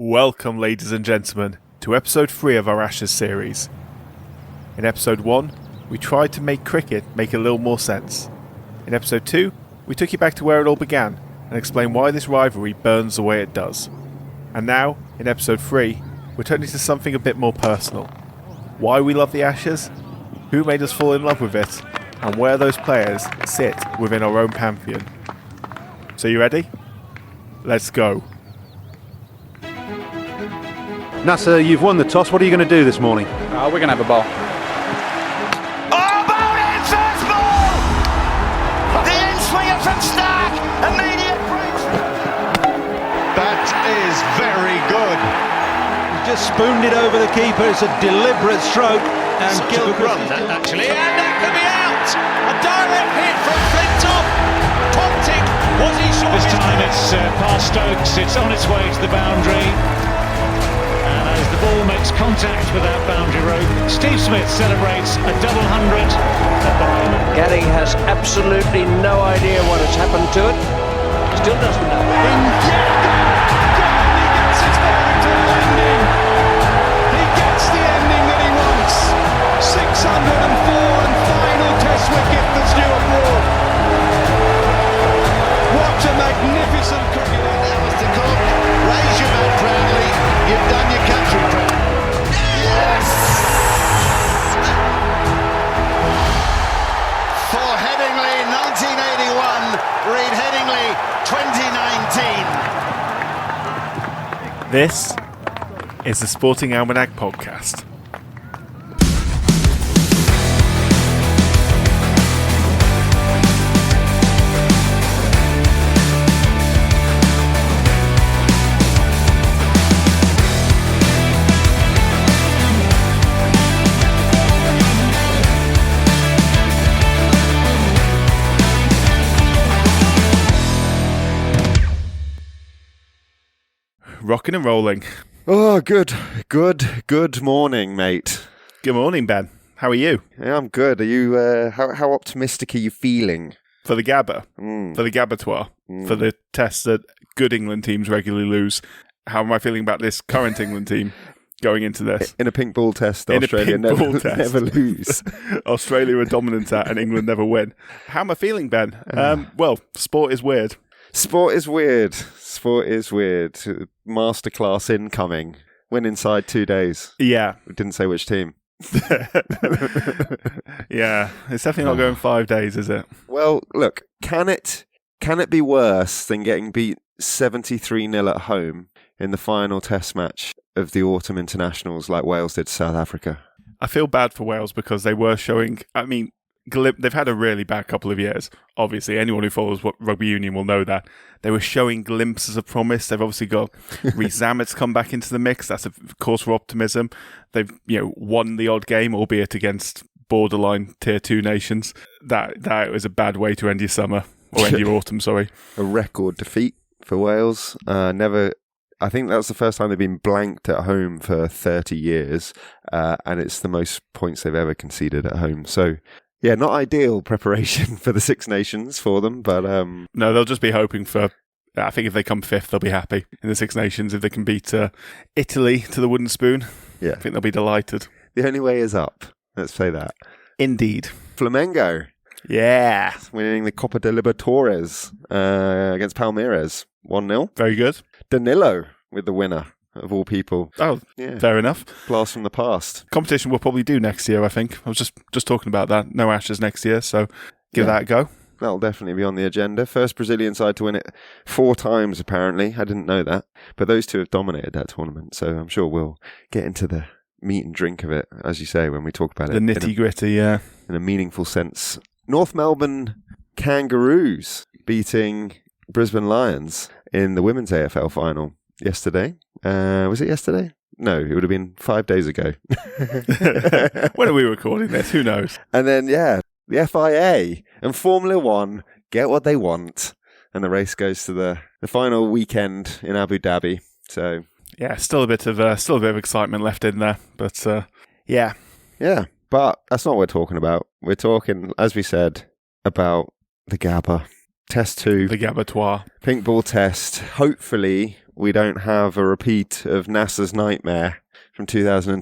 Welcome, ladies and gentlemen, to episode 3 of our Ashes series. In episode 1, we tried to make cricket make a little more sense. In episode 2, we took you back to where it all began and explained why this rivalry burns the way it does. And now, in episode 3, we're turning to something a bit more personal. Why we love the Ashes, who made us fall in love with it, and where those players sit within our own pantheon. So you ready? Let's go. Nasser, you've won the toss. What are you going to do this morning? We're going to have a ball. Oh, ball in, first ball! The in-swinger from Starc, immediate breakthrough. That is very good. He's just spooned it over the keeper. It's a deliberate stroke. And Such a good run, that, actually. And that could be out! A direct hit from Flintop. Ponting, was he short? This time it's past Stokes. It's on its way to the boundary. As the ball makes contact with that boundary rope, Steve Smith celebrates a double hundred at the moment. Gary has absolutely no idea what has happened to it. Still doesn't know. He gets his Barrington landing. He gets the ending that he wants. 604 and final test wicket for Stuart Broad. What a magnificent cricketer. Mr. Cook, raise your bat proudly. You've done your country proud. Yes! For Headingley 1981, read Headingley 2019. This is the Sporting Almanac Podcast. Rocking and rolling. Oh, good morning, mate. Good morning, Ben. How are you? Yeah, I'm good. Are you, how optimistic are you feeling? For the Gabba? For the Gabbatoir? For the test that good England teams regularly lose? How am I feeling about this current England team going into this? In a pink ball test, Australia never lose. Australia are dominant at and England never win. How am I feeling, Ben? Well, sport is weird. Sport is weird. Masterclass incoming. Win inside 2 days. Yeah. We didn't say which team. Yeah. It's definitely not going 5 days, is it? Well, look, can it be worse than getting beat 73-0 at home in the final test match of the autumn internationals like Wales did to South Africa? I feel bad for Wales because they were showing, they've had a really bad couple of years. Obviously, anyone who follows rugby union will know that. They were showing glimpses of promise. They've obviously got Reece Zamet's come back into the mix. That's a cause for optimism. They've won the odd game, albeit against borderline tier 2 nations. That was a bad way to end your summer, or end your autumn, sorry. A record defeat for Wales. I think that's the first time they've been blanked at home for 30 years, and it's the most points they've ever conceded at home. So, yeah, not ideal preparation for the Six Nations for them, but... No, they'll just be hoping for... I think if they come 5th, they'll be happy in the Six Nations. If they can beat Italy to the wooden spoon, yeah, I think they'll be delighted. The only way is up, let's say that. Indeed. Flamengo. Yeah. Winning the Copa de Libertadores against Palmeiras, 1-0. Very good. Danilo with the winner. Of all people. Oh, yeah. Fair enough. Blast from the past. Competition we'll probably do next year, I think. I was just talking about that. No Ashes next year, so give that a go. That'll definitely be on the agenda. First Brazilian side to win it 4 times, apparently. I didn't know that. But those two have dominated that tournament, so I'm sure we'll get into the meat and drink of it, as you say, when we talk about the it. The nitty-gritty, yeah. In a meaningful sense. North Melbourne Kangaroos beating Brisbane Lions in the Women's AFL final yesterday. Was it yesterday? No, it would have been 5 days ago. When are we recording this? Who knows? And then, the FIA and Formula One get what they want. And the race goes to the final weekend in Abu Dhabi. So, yeah, still a bit of excitement left in there. But, yeah. Yeah, but that's not what we're talking about. We're talking, as we said, about the Gabba. Test 2. The Gabatoir. Pink ball test. Hopefully, we don't have a repeat of NASA's nightmare from 2001,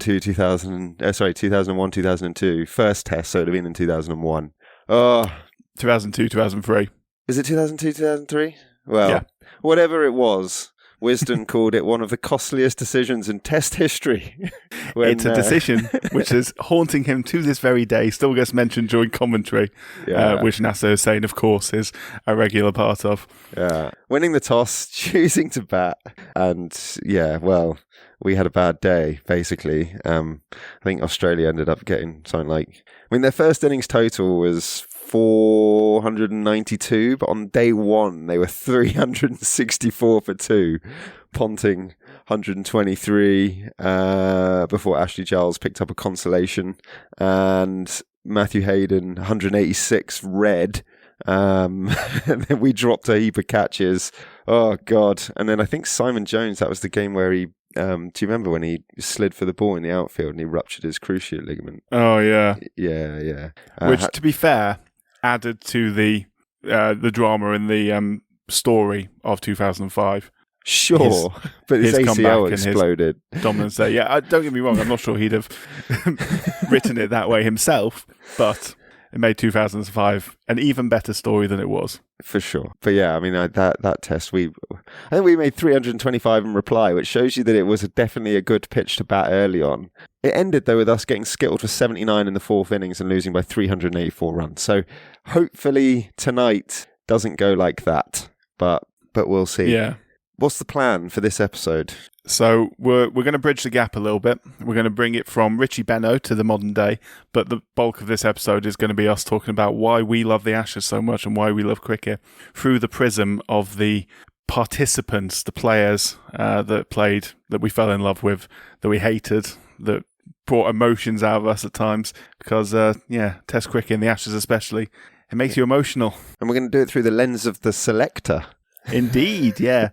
2002. First test, so it would have been in 2001. Oh. 2002, 2003. Is it 2002, 2003? Well, whatever it was, Wisden called it one of the costliest decisions in test history. It's a decision which is haunting him to this very day, still gets mentioned during commentary, which NASA is saying, of course, is a regular part of. Yeah. Winning the toss, choosing to bat, and we had a bad day, basically. I think Australia ended up getting something like... their first innings total was 492, but on day one, they were 364 for 2, Ponting 123, before Ashley Giles picked up a consolation, and Matthew Hayden 186 red. And then we dropped a heap of catches. Oh, God. And then I think Simon Jones, that was the game where he... do you remember when he slid for the ball in the outfield and he ruptured his cruciate ligament? Oh, yeah. Yeah. Which, to be fair, added to the drama in the story of 2005. Sure, but his ACL exploded. Dominance there. Yeah, don't get me wrong, I'm not sure he'd have written it that way himself, but it made 2005 an even better story than it was. For sure. But yeah, that test, I think we made 325 in reply, which shows you that it was definitely a good pitch to bat early on. It ended, though, with us getting skittled for 79 in the fourth innings and losing by 384 runs. So hopefully tonight doesn't go like that, but we'll see. Yeah. What's the plan for this episode? So we're going to bridge the gap a little bit. We're going to bring it from Richie Benaud to the modern day, but the bulk of this episode is going to be us talking about why we love the Ashes so much and why we love cricket through the prism of the participants, the players that played, that we fell in love with, that we hated, that brought emotions out of us at times, because Test cricket and the Ashes especially, it makes you emotional. And we're going to do it through the lens of the selector. Indeed, yeah.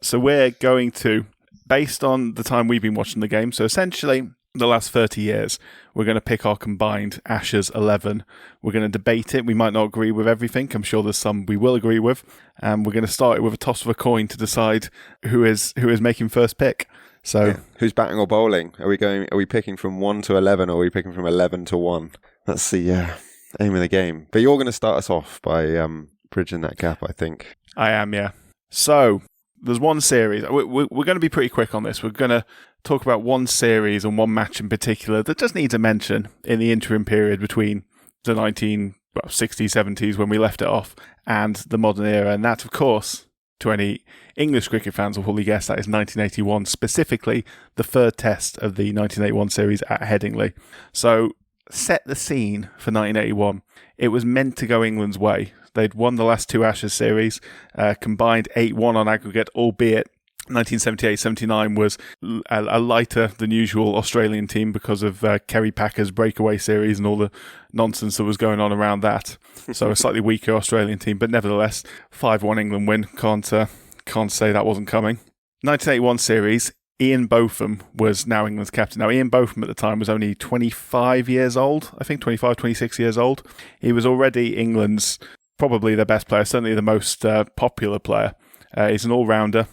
So we're going to, based on the time we've been watching the game, so essentially the last 30 years, we're going to pick our combined Ashes 11. We're going to debate it. We might not agree with everything. I'm sure there's some we will agree with. And we're going to start it with a toss of a coin to decide who is making first pick. So who's batting or bowling? Are we picking from 1 to 11, or are we picking from 11 to 1? That's the aim of the game. But you're going to start us off by bridging that gap, I think. I am, yeah. So, there's one series. We're going to be pretty quick on this. We're going to talk about one series and one match in particular that just needs a mention in the interim period between the 1960s, 70s when we left it off and the modern era. And that, of course, to any English cricket fans will probably guess, that is 1981, specifically the third test of the 1981 series at Headingley. So, set the scene for 1981. It was meant to go England's way. They'd won the last two Ashes series, combined 8-1 on aggregate, albeit 1978-79 was a lighter than usual Australian team because of Kerry Packer's breakaway series and all the nonsense that was going on around that. So a slightly weaker Australian team, but nevertheless, 5-1 England win. Can't say that wasn't coming. 1981 series, Ian Botham was now England's captain. Now, Ian Botham at the time was only 25 years old, I think 25, 26 years old. He was already England's probably their best player, certainly the most popular player. He's an all-rounder,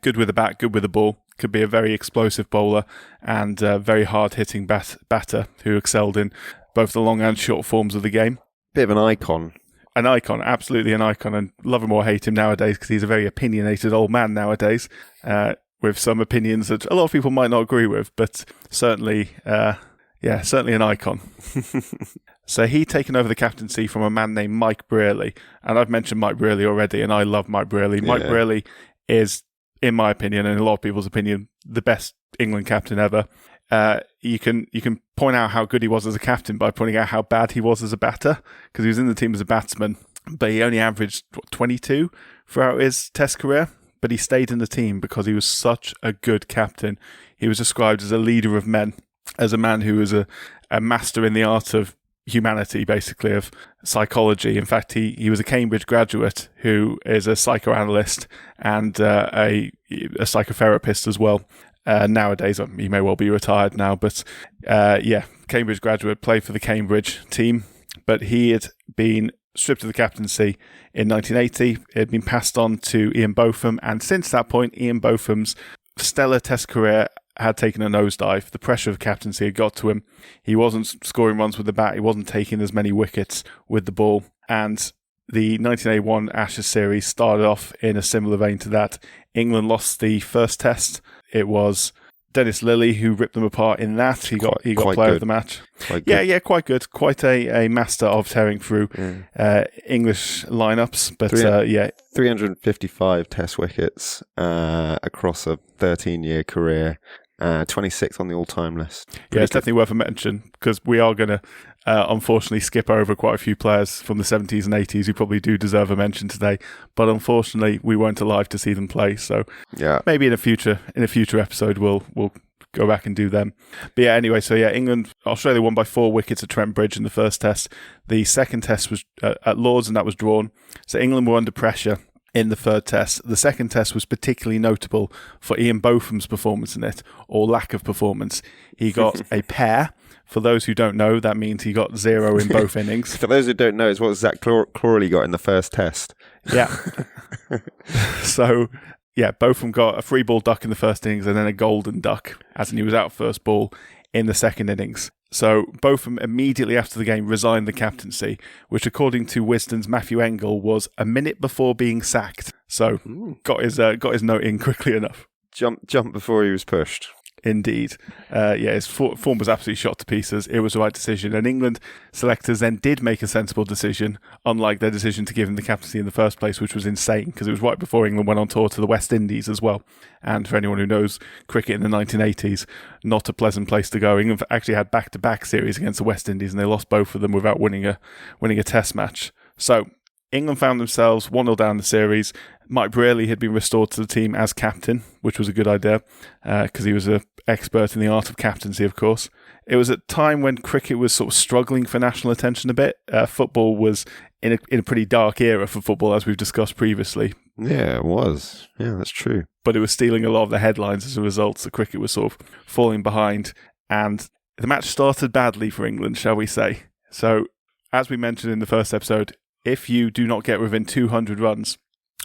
good with the bat, good with the ball, could be a very explosive bowler, and very hard-hitting batter who excelled in both the long and short forms of the game. Bit of an icon. An icon, absolutely an icon, and love him or hate him nowadays because he's a very opinionated old man nowadays, with some opinions that a lot of people might not agree with, but certainly an icon. So he taken over the captaincy from a man named Mike Brearley. And I've mentioned Mike Brearley already, and I love Mike Brearley. Mike Brearley is, in my opinion, and a lot of people's opinion, the best England captain ever. You can point out how good he was as a captain by pointing out how bad he was as a batter, because he was in the team as a batsman, but he only averaged 22 throughout his Test career. But he stayed in the team because he was such a good captain. He was described as a leader of men, as a man who was a master in the art of humanity, basically, of psychology. In fact, he was a Cambridge graduate who is a psychoanalyst and a psychotherapist as well. Nowadays, he may well be retired now, but Cambridge graduate, played for the Cambridge team. But he had been stripped of the captaincy in 1980. It had been passed on to Ian Botham, and since that point, Ian Botham's stellar Test career had taken a nosedive. The pressure of captaincy had got to him. He wasn't scoring runs with the bat. He wasn't taking as many wickets with the ball. And the 1981 Ashes series started off in a similar vein to that. England lost the first Test. It was Dennis Lillee who ripped them apart in that. He got player of the match. Quite good. Quite a master of tearing through English lineups. But 355 Test wickets across a 13-year career. 26th on the all-time list. It's definitely worth a mention because we are going to unfortunately skip over quite a few players from the 70s and 80s who probably do deserve a mention today, but unfortunately we weren't alive to see them play, so maybe in a future episode we'll go back and do them. But anyway, Australia won by 4 wickets at Trent Bridge in the first Test. The second Test was at Lords, and that was drawn, so England were under pressure in the third Test. The second Test was particularly notable for Ian Botham's performance in it, or lack of performance. He got a pair. For those who don't know, that means he got 0 in both innings. For those who don't know, it's what Zach Crawley got in the first Test. Yeah. So, Botham got a free ball duck in the first innings and then a golden duck, as in he was out first ball in the second innings. So Botham immediately after the game resigned the captaincy, which according to Wisden's Matthew Engel was a minute before being sacked. So got his note in quickly enough. Jump before he was pushed. Indeed. His form was absolutely shot to pieces. It was the right decision. And England selectors then did make a sensible decision, unlike their decision to give him the captaincy in the first place, which was insane, because it was right before England went on tour to the West Indies as well. And for anyone who knows cricket in the 1980s, not a pleasant place to go. England actually had back-to-back series against the West Indies, and they lost both of them without winning a test match. So England found themselves 1-0 down the series. Mike Brearley had been restored to the team as captain, which was a good idea because he was an expert in the art of captaincy, of course. It was a time when cricket was sort of struggling for national attention a bit. Football was in a pretty dark era for football, as we've discussed previously. Yeah, it was. Yeah, that's true. But it was stealing a lot of the headlines as a result, so cricket was sort of falling behind. And the match started badly for England, shall we say. So, as we mentioned in the first episode, if you do not get within 200 runs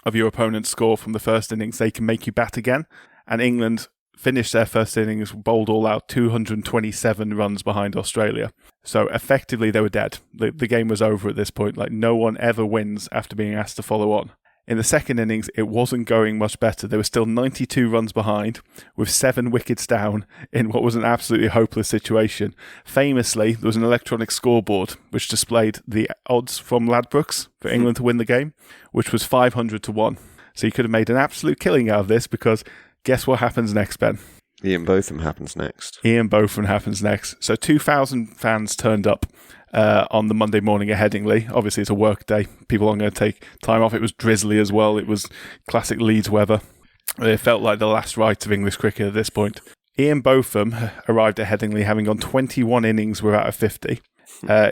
of your opponent's score from the first innings, they can make you bat again. And England finished their first innings, bowled all out, 227 runs behind Australia. So effectively, they were dead. The game was over at this point. Like, no one ever wins after being asked to follow on. In the second innings, it wasn't going much better. They were still 92 runs behind, with 7 wickets down in what was an absolutely hopeless situation. Famously, there was an electronic scoreboard which displayed the odds from Ladbrokes for England to win the game, which was 500 to 1. So you could have made an absolute killing out of this, because guess what happens next, Ben? Ian Botham happens next. So 2,000 fans turned up on the Monday morning at Headingley. Obviously, it's a work day. People aren't going to take time off. It was drizzly as well. It was classic Leeds weather. It felt like the last rites of English cricket at this point. Ian Botham arrived at Headingley having gone 21 innings without a 50.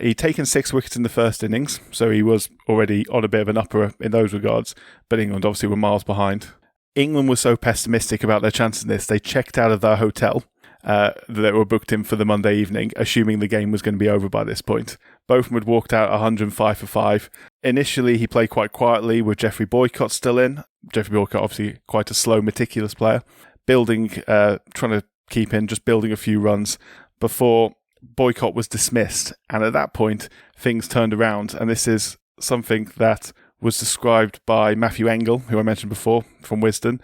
He'd taken 6 wickets in the first innings, so he was already on a bit of an upper in those regards, but England obviously were miles behind. England was so pessimistic about their chances in this, they checked out of their hotel that were booked in for the Monday evening, assuming the game was going to be over by this point. Botham had walked out 105 for 5. Initially, he played quite quietly with Geoffrey Boycott still in. Geoffrey Boycott, obviously quite a slow, meticulous player, trying to keep in, just building a few runs before Boycott was dismissed. And at that point, things turned around, and this is something that was described by Matthew Engel, who I mentioned before, from Wisden.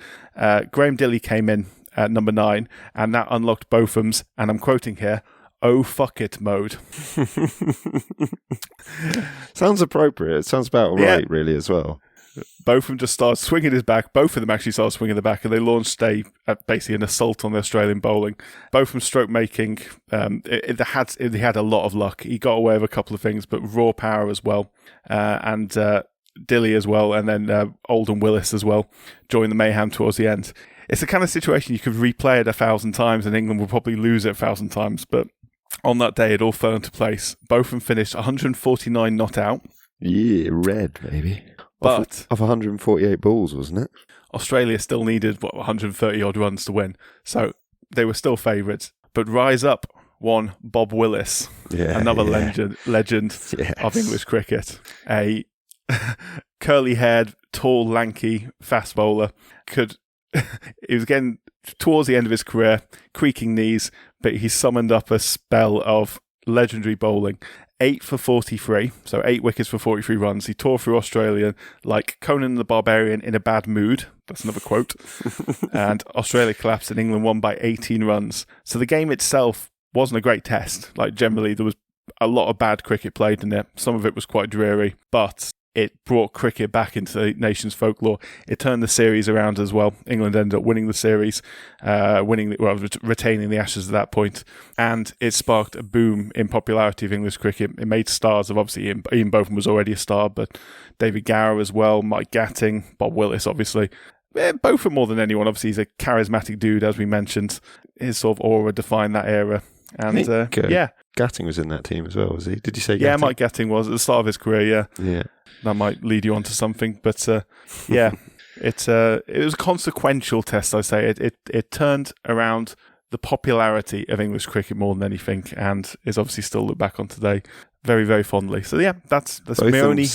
Graham Dilley came in at number 9, and that unlocked Botham's, and I'm quoting here, "oh fuck it" mode. Sounds appropriate. It sounds about right, really, as well. Botham just started swinging his back. Both of them actually started swinging the back, and they launched basically an assault on the Australian bowling. Botham's stroke making, he had a lot of luck. He got away with a couple of things, but raw power as well, and Dilley as well, and then Oldham Willis as well joined the mayhem towards the end. It's the kind of situation you could replay it 1,000 times, and England will probably lose it 1,000 times. But on that day, it all fell into place. Botham finished 149 not out. Yeah, red, maybe. But of 148 balls, wasn't it? Australia still needed 130 odd runs to win, so they were still favourites. But rise up one Bob Willis, another legend of English cricket. A curly-haired, tall, lanky fast bowler. He was getting towards the end of his career, creaking knees, but he summoned up a spell of legendary bowling. 8 for 43, so 8 wickets for 43 runs. He tore through Australia like Conan the Barbarian in a bad mood. That's another quote. And Australia collapsed and England won by 18 runs. So the game itself wasn't a great test. Like, generally, there was a lot of bad cricket played in it. Some of it was quite dreary, but it brought cricket back into the nation's folklore. It turned the series around as well. England ended up winning the series, retaining the Ashes at that point, and it sparked a boom in popularity of English cricket. It made stars of, obviously, Ian Botham was already a star, but David Gower as well, Mike Gatting, Bob Willis, obviously. Botham more than anyone. Obviously, he's a charismatic dude, as we mentioned. His sort of aura defined that era. And Gatting was in that team as well, was he? Did you say Gatting? Yeah, Mike Gatting was at the start of his career, Yeah. That might lead you on to something, but it was a consequential test, I say. It turned around the popularity of English cricket more than anything, and is obviously still looked back on today very, very fondly. So yeah, that's my only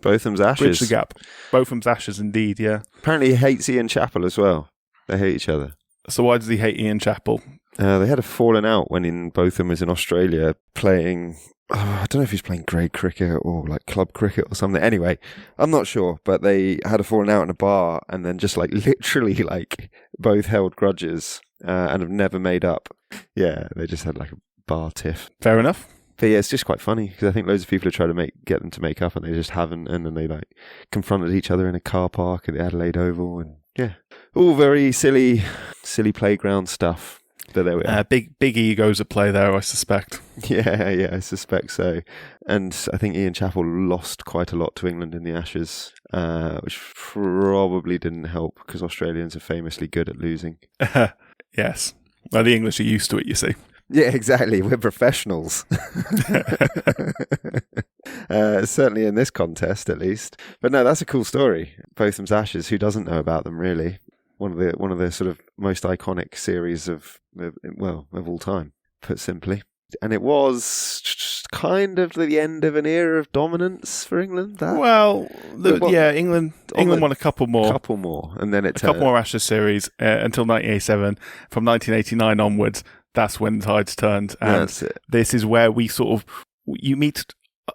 Botham's Ashes. Bridge the gap. Botham's Ashes, indeed. Yeah. Apparently, he hates Ian Chappell as well. They hate each other. So why does he hate Ian Chappell? They had a falling out when Botham was in Australia playing. I don't know if he's playing grade cricket or like club cricket or something. Anyway, I'm not sure, but they had a falling out in a bar and then just like literally like both held grudges and have never made up. Yeah, they just had like a bar tiff. Fair enough. But yeah, it's just quite funny because I think loads of people have tried to get them to make up and they just haven't. And then they like confronted each other in a car park at the Adelaide Oval, and yeah, all very silly playground stuff. But there we are. Big egos at play there, I suspect. Yeah, I suspect so. And I think Ian Chappell lost quite a lot to England in the Ashes, which probably didn't help because Australians are famously good at losing. Yes. Well, the English are used to it, you see. Yeah, exactly. We're professionals. Certainly in this contest, at least. But no, that's a cool story. Botham's Ashes. Who doesn't know about them, really? One of the sort of most iconic series of all time, put simply. And it was kind of the end of an era of dominance for England. England won a couple more, and then a couple more Ashes series until 1987. From 1989 onwards, that's when the tides turned, and this is where you meet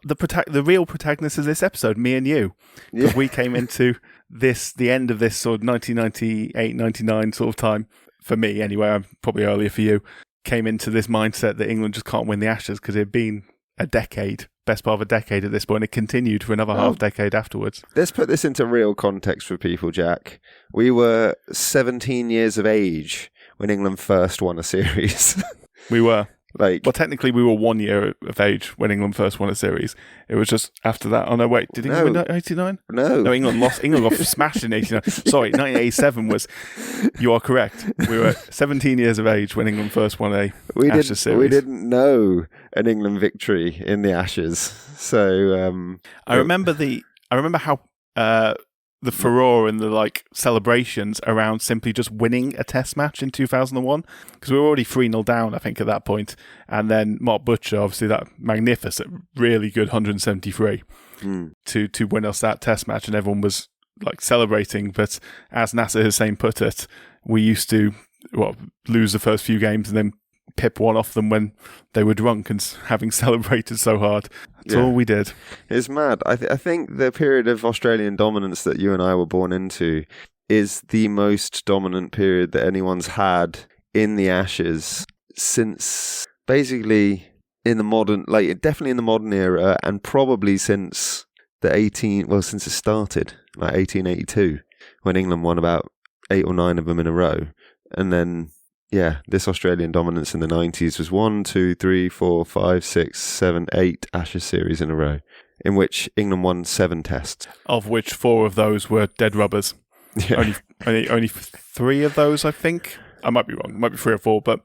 the real protagonists of this episode, me and you, because we came into the end of this sort of 1998, 99 sort of time, for me anyway, I'm probably earlier for you, came into this mindset that England just can't win the Ashes because it had been a decade, best part of a decade at this point. It continued for another half decade afterwards. Let's put this into real context for people, Jack. We were 17 years of age when England first won a series. We were. Technically, we were 1 year of age when England first won a series. It was just after that. Oh, no, wait. Did England win 89? No, England lost. England got smashed in 89. Sorry, 1987 was... You are correct. We were 17 years of age when England first won a Ashes series. We didn't know an England victory in the Ashes. So... I remember how... the furore and the celebrations around simply just winning a test match in 2001, because we were already 3-0 down, I think, at that point. And then Mark Butcher, obviously that magnificent, really good 173 to win us that test match, and everyone was celebrating. But as Nasser Hussain put it, we used to lose the first few games and then pip one off them when they were drunk and having celebrated so hard. That's all we did. It's mad. I think the period of Australian dominance that you and I were born into is the most dominant period that anyone's had in the Ashes since basically in the modern, definitely in the modern era, and probably since since it started, 1882, when England won about 8 or 9 of them in a row. And then this Australian dominance in the 90s was 1, 2, 3, 4, 5, 6, 7, 8 Ashes series in a row, in which England won 7 tests. Of which 4 of those were dead rubbers. Yeah. Only 3 of those, I think. I might be wrong. It might be 3 or 4, but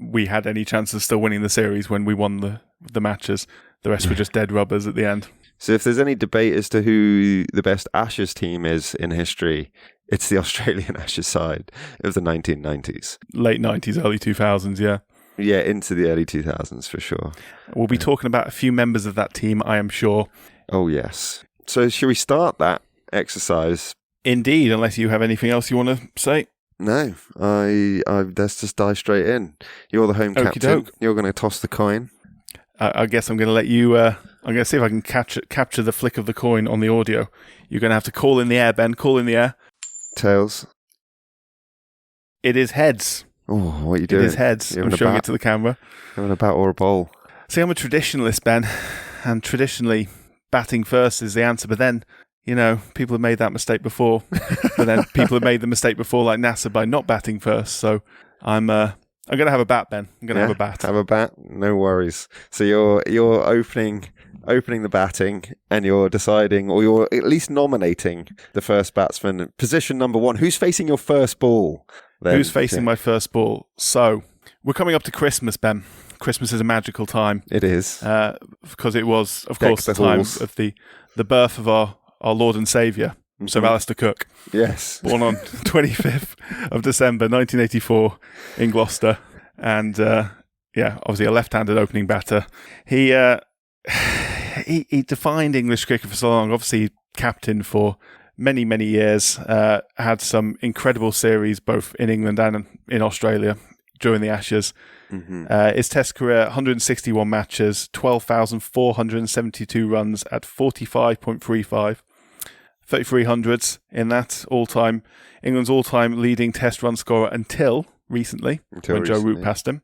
we had any chance of still winning the series when we won the matches. The rest were just dead rubbers at the end. So if there's any debate as to who the best Ashes team is in history, it's the Australian Ashes side of the 1990s. Late 90s, early 2000s, yeah. Yeah, into the early 2000s for sure. We'll be talking about a few members of that team, I am sure. Oh, yes. So should we start that exercise? Indeed, unless you have anything else you want to say. No, I let's just dive straight in. You're the home captain. Okey-doke. You're going to toss the coin. I guess I'm going to let you... I'm going to see if I can capture the flick of the coin on the audio. You're going to have to call in the air, Ben. Call in the air. Tails. It is heads. Oh, what are you doing? It is heads. I'm showing it to the camera. Having a bat or a bowl? See, I'm a traditionalist, Ben. And traditionally, batting first is the answer. But then, people have made that mistake before. But then people have made the mistake before, like NASA, by not batting first. So I'm going to have a bat, Ben. I'm going to have a bat. Have a bat? No worries. So you're opening the batting, and you're deciding, or you're at least nominating the first batsman. Position number 1. Who's facing your first ball? Then? Who's facing my first ball? So we're coming up to Christmas, Ben. Christmas is a magical time. It is. Because it was, of course, the time of the birth of our Lord and Saviour, Sir Alistair Cook. Yes. Born on 25th of December 1984 in Gloucester. And, obviously a left-handed opening batter. He defined English cricket for so long. Obviously, captain for many, many years. Had some incredible series both in England and in Australia during the Ashes. Mm-hmm. His Test career, 161 matches, 12,472 runs at 45.35. 3,300s in that all-time. England's all-time leading Test run scorer until recently, when Joe Root passed him.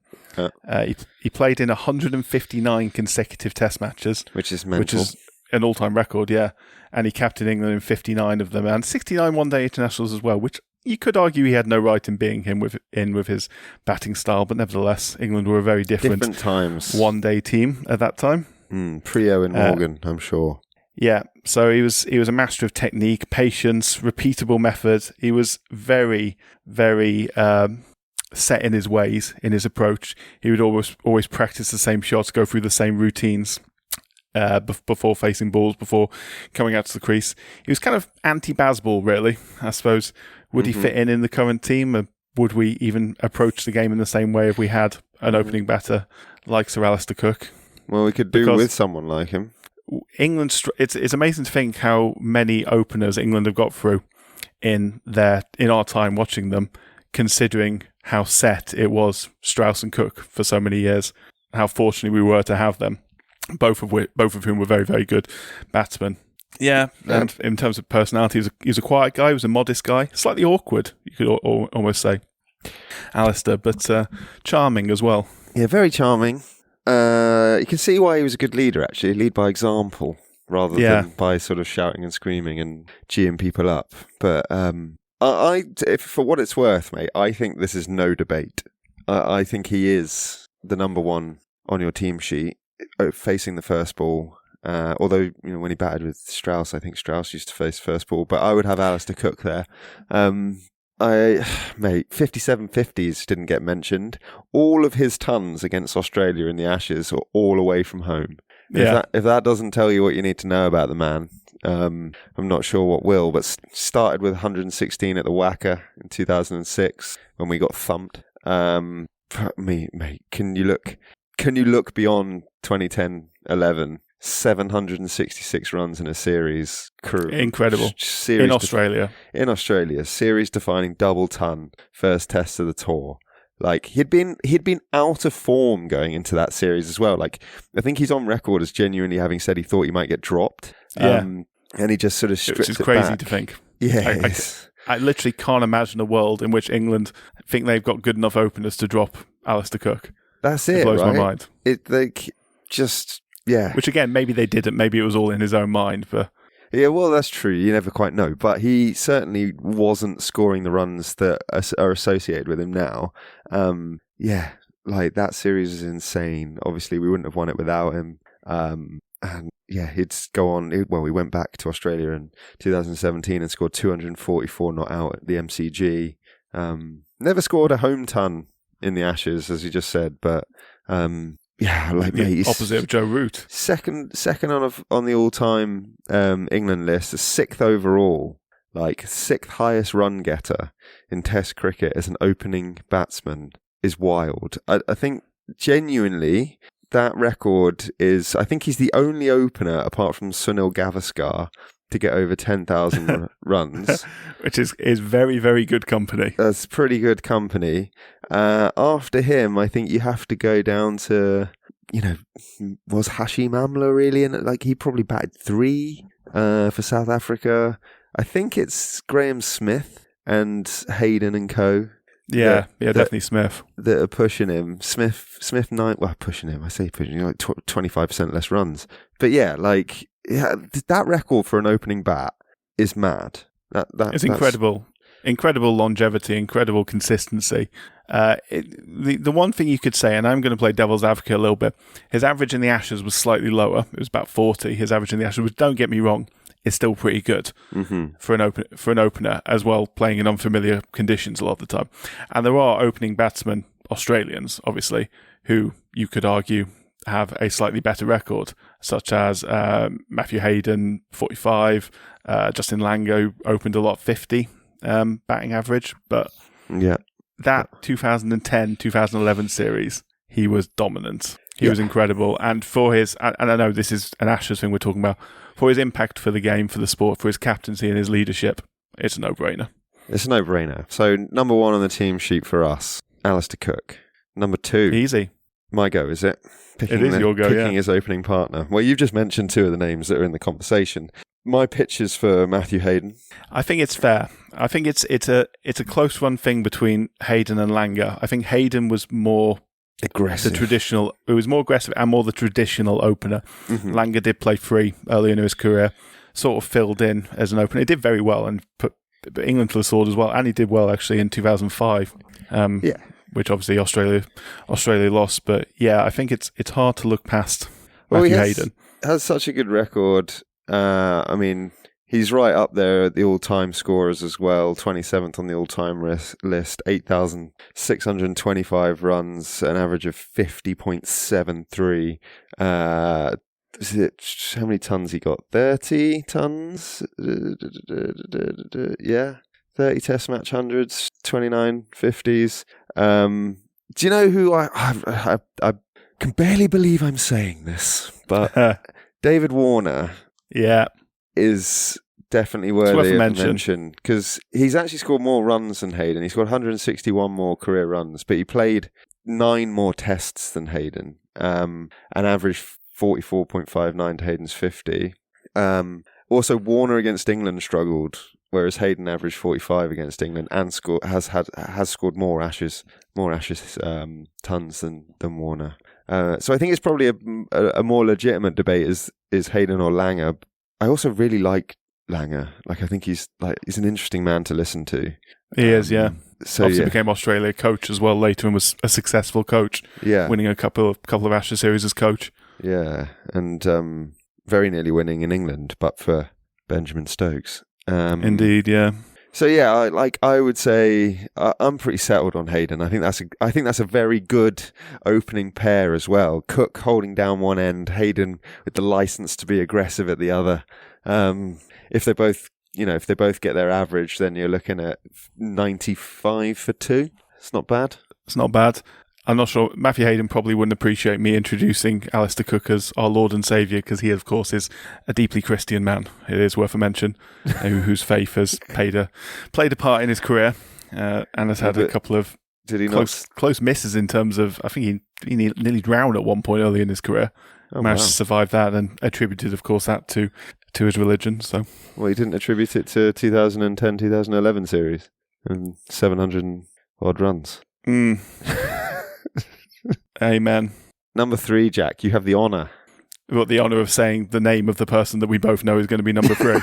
He played in 159 consecutive Test matches. Which is mental. Which is an all-time record, yeah. And he captained England in 59 of them, and 69 one-day internationals as well, which you could argue he had no right in being with his batting style, but nevertheless, England were a very different times one-day team at that time. Pre-Owen Morgan, I'm sure. Yeah, so he was a master of technique, patience, repeatable method. He was very, very set in his ways, in his approach. He would always practice the same shots, go through the same routines before facing balls, before coming out to the crease. He was kind of anti-Bazball, really, I suppose. Would he fit in the current team? Would we even approach the game in the same way if we had an opening batter like Sir Alistair Cook? Well, we could do with someone like him. England, it's amazing to think how many openers England have got through in our time watching them, considering how set it was Strauss and Cook for so many years. How fortunate we were to have them, both of whom were very, very good batsmen. Yeah, and in terms of personality, he was a quiet guy. He was a modest guy, slightly awkward, you could almost say, Alistair, but charming as well. Yeah, very charming. You can see why he was a good leader, actually. Lead by example rather than by sort of shouting and screaming and cheering people up. But for what it's worth, mate, I think this is no debate. I think he is the number 1 on your team sheet, facing the first ball. Although, when he batted with Strauss, I think Strauss used to face first ball, but I would have Alistair Cook there. 57 50s didn't get mentioned. All of his tons against Australia in the Ashes are all away from home. Yeah. If that doesn't tell you what you need to know about the man, I'm not sure what will. But started with 116 at the Wacker in 2006 when we got thumped. Mate, can you look beyond 2010-11? 766 runs in a series. Incredible. In Australia. Series-defining double-ton first test of the tour. Like, he'd been out of form going into that series as well. Like, I think he's on record as genuinely having said he thought he might get dropped. Yeah. And he just sort of stripped it back. Which is crazy to think. Yeah. I literally can't imagine a world in which England think they've got good enough openers to drop Alistair Cook. That's it, It blows right? my mind. Yeah. Which again, maybe they didn't. Maybe it was all in his own mind. But yeah, well, that's true. You never quite know. But he certainly wasn't scoring the runs that are associated with him now. Like that series is insane. Obviously, we wouldn't have won it without him. And yeah, he'd go on. Well, we went back to Australia in 2017 and scored 244 not out at the MCG. Never scored a home ton in the Ashes, as you just said, but yeah, like mate, opposite of Joe Root. Second on the all-time England list, the 6th overall, like 6th highest run getter in Test cricket as an opening batsman is wild. I think genuinely, that record is, I think he's the only opener apart from Sunil Gavaskar to get over 10,000 runs. Which is very, very good company. That's pretty good company. After him, I think you have to go down to, was Hashim Amla really in it? Like, he probably batted 3 for South Africa. I think it's Graham Smith and Hayden and co. Yeah, definitely Smith. That are pushing him. Smith 9, pushing him. I say pushing him, like 25% less runs. But that record for an opening bat is mad. It's incredible. Incredible longevity, incredible consistency. The one thing you could say, and I'm going to play devil's advocate a little bit, his average in the Ashes was slightly lower. It was about 40. His average in the Ashes was, don't get me wrong, is still pretty good for an opener as well, playing in unfamiliar conditions a lot of the time. And there are opening batsmen, Australians, obviously, who you could argue have a slightly better record, such as Matthew Hayden, 45, Justin Langer, who opened a lot, 50 batting average. But that 2010-2011 series, he was dominant. He was incredible. And for his, and I know this is an Ashes thing we're talking about, for his impact for the game, for the sport, for his captaincy and his leadership, it's a no-brainer. It's a no-brainer. So, number 1 on the team sheet for us, Alistair Cook. Number 2. Easy. My go, is it? It is your go, picking his opening partner. Well, you've just mentioned 2 of the names that are in the conversation. My pitch is for Matthew Hayden. I think it's fair. I think it's a close run thing between Hayden and Langer. I think Hayden was more aggressive. It was more aggressive and more the traditional opener. Langer did play free early in his career, sort of filled in as an opener. He did very well and put England to the sword as well, and he did well actually in 2005. Which obviously Australia lost, but I think it's hard to look past Matthew Hayden. Has such a good record. I mean, he's right up there at the all-time scorers as well. 27th on the all-time list, 8,625 runs, an average of 50.73. How many tons he got? 30 tons? 30 test match hundreds, 29 50s. Do you know who I can barely believe I'm saying this, but David Warne is definitely worthy of mention because he's actually scored more runs than Hayden. He scored 161 more career runs, but he played 9 more tests than Hayden, and averaged 44.59 to Hayden's 50. Also, Warne against England struggled, whereas Hayden averaged 45 against England and has scored more Ashes tons than Warne. So I think it's probably a more legitimate debate is Hayden or Langer. I also really like Langer. Like, I think he's an interesting man to listen to. He is, yeah. So obviously became Australia coach as well later and was a successful coach. Yeah, winning a couple of Ashes series as coach. Yeah, and very nearly winning in England, but for Benjamin Stokes. Indeed, yeah. So I would say I'm pretty settled on Hayden. I think that's a very good opening pair as well. Cook holding down one end, Hayden with the license to be aggressive at the other. If they both get their average, then you're looking at 95 for 2. It's not bad. It's not bad. I'm not sure. Matthew Hayden probably wouldn't appreciate me introducing Alistair Cook as our Lord and Saviour because he, of course, is a deeply Christian man. It is worth a mention, whose faith has played a part in his career and has had a couple of close misses in terms of, I think he nearly drowned at one point early in his career. Managed to survive that and attributed, of course, that to his religion. So, well, he didn't attribute it to 2010-2011 series and 700 odd runs. Amen. Number 3, Jack, you have the honour. We've got the honour of saying the name of the person that we both know is going to be number 3.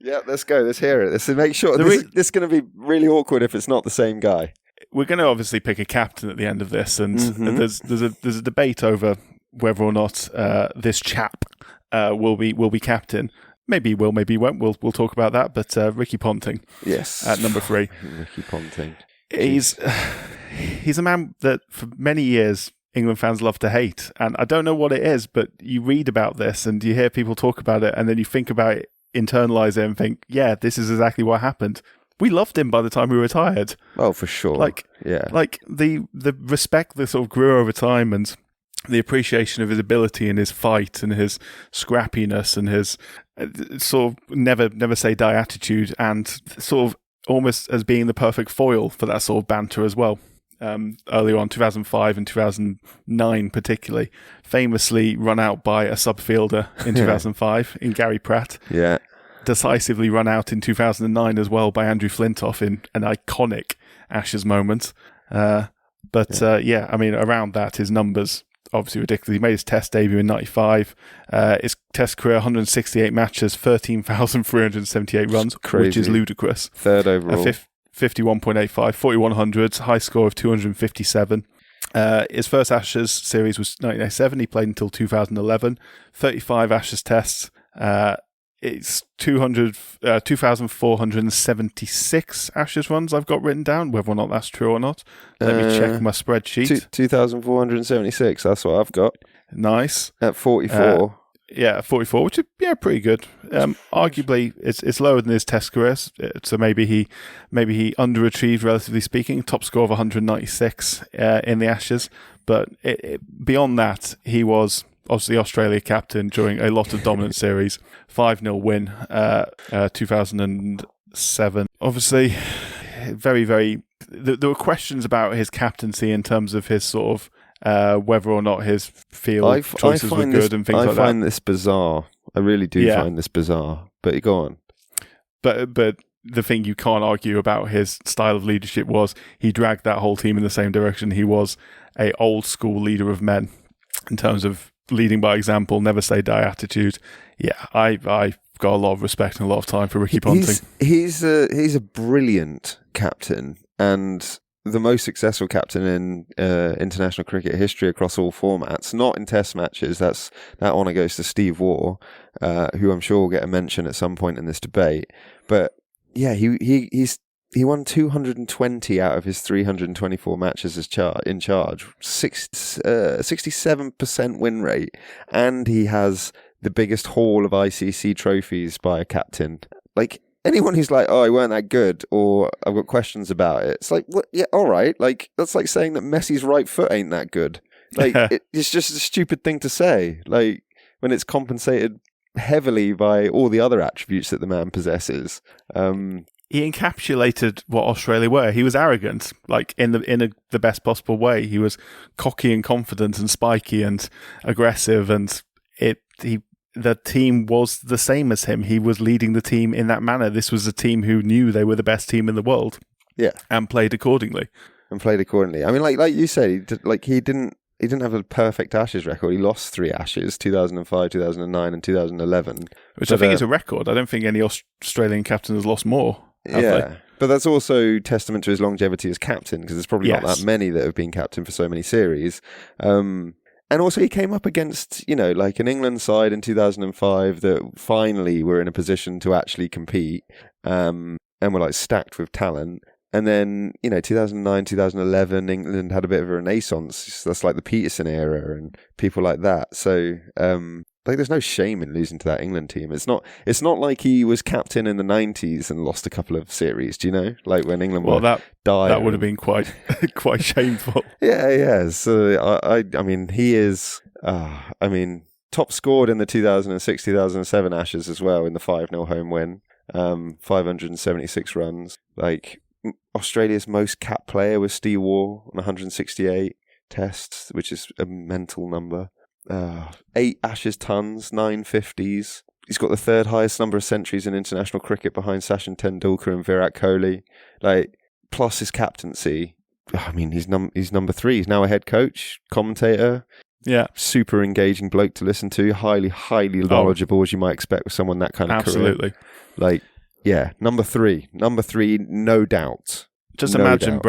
Yeah, let's go. Let's hear it. Let's make sure. This is going to be really awkward if it's not the same guy. We're going to obviously pick a captain at the end of this, and there's a debate over whether or not this chap will be captain. Maybe he will, maybe he won't. We'll talk about that. But Ricky Ponting, yes, at number 3. Ricky Ponting. He's a man that for many years England fans love to hate, and I don't know what it is, but you read about this and you hear people talk about it, and then you think about it, internalize it, and think, yeah, this is exactly what happened. we loved him by the time he retired. Oh, for sure. Like the respect that sort of grew over time, and the appreciation of his ability and his fight and his scrappiness and his sort of never say die attitude, and sort of almost as being the perfect foil for that sort of banter as well. Earlier on, 2005 and 2009 particularly, famously run out by a subfielder in 2005 in Gary Pratt. Yeah. Decisively run out in 2009 as well by Andrew Flintoff in an iconic Ashes moment. I mean, around that, his numbers obviously ridiculous. He made his Test debut in 95. His Test career, 168 matches, 13,378 runs, which is ludicrous. Third overall. 51.85, 4100s, high score of 257. His first Ashes series was 1997. He played until 2011. 35 Ashes tests. It's 2,476 Ashes runs I've got written down, whether or not that's true or not. Let me check my spreadsheet. 2,476, that's what I've got. Nice. At 44. At 44, which is pretty good. Arguably, it's lower than his Test career, so maybe he underachieved, relatively speaking. Top score of 196 in the Ashes, but beyond that, he was obviously Australia captain during a lot of dominant series. 5-0 win, 2007. Obviously, very, very. There were questions about his captaincy in terms of his sort of whether or not his field choices were good and things like that. I find this bizarre. I really do find this bizarre. But go on. But the thing you can't argue about his style of leadership was he dragged that whole team in the same direction. He was a old school leader of men in terms of leading by example, never say die attitude. Yeah, I've got a lot of respect and a lot of time for Ricky Ponting. He's a brilliant captain and the most successful captain in international cricket history across all formats. Not in Test matches. That honour goes to Steve Waugh, who I'm sure will get a mention at some point in this debate. But yeah, he won 220 out of his 324 matches in charge, 67% win rate, and he has the biggest haul of ICC trophies by a captain. Like, anyone who's like, oh, he weren't that good, or I've got questions about it, it's like, what? Yeah, all right. Like, that's like saying that Messi's right foot ain't that good. Like, it's just a stupid thing to say. Like, when it's compensated heavily by all the other attributes that the man possesses. He encapsulated what Australia were. He was arrogant, like in the best possible way. He was cocky and confident and spiky and aggressive, and the team was the same as him. He was leading the team in that manner. This was a team who knew they were the best team in the world. Yeah, and played accordingly. I mean, like you said, he didn't have a perfect Ashes record. He lost 3 Ashes, 2005, 2009, and 2011. Which I think is a record. I don't think any Australian captain has lost more. Yeah, but that's also testament to his longevity as captain, because there's probably not that many that have been captain for so many series. And also he came up against, like an England side in 2005 that finally were in a position to actually compete and were like stacked with talent. And then, 2009, 2011, England had a bit of a renaissance. That's like the Peterson era and people like that. So, there's no shame in losing to that England team. It's not like he was captain in the 90s and lost a couple of series, do you know? Like when England that would have been quite shameful. Yeah. So, I mean, he is, top scored in the 2006-2007 Ashes as well in the 5-0 home win. 576 runs. Like, Australia's most capped player was Steve Waugh on 168 tests, which is a mental number. 8 Ashes tons, 9 50s. He's got the 3rd highest number of centuries in international cricket behind Sachin Tendulkar and Virat Kohli. Like, plus his captaincy. I mean, he's number 3. He's now a head coach, commentator. Yeah, super engaging bloke to listen to. Highly knowledgeable, as you might expect with someone that kind of career. Absolutely. Like, yeah, number 3, no doubt. Just imagine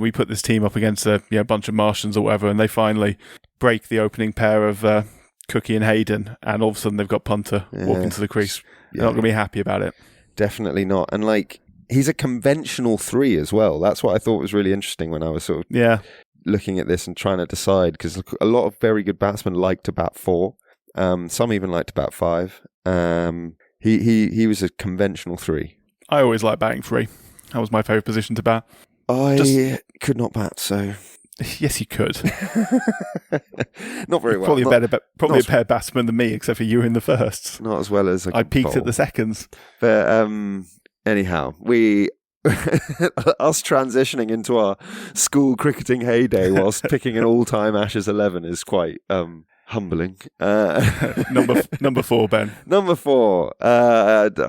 we put this team up against a bunch of Martians or whatever, and they finally break the opening pair of Cookie and Hayden, and all of a sudden they've got punter walking to the crease. They're not going to be happy about it. Definitely not. And like, he's a conventional 3 as well. That's what I thought was really interesting when I was sort of looking at this and trying to decide, because a lot of very good batsmen like to bat 4. Some even like to bat 5. He was a conventional 3. I always like batting free. That was my favourite position to bat. I could not bat, so Yes, you could. not very well. Probably a better batsman than me, except for you in the firsts. Not as well as I peaked at the seconds. But anyhow, us transitioning into our school cricketing heyday whilst picking an all-time Ashes 11 is quite humbling. Number 4, Ben. Number 4,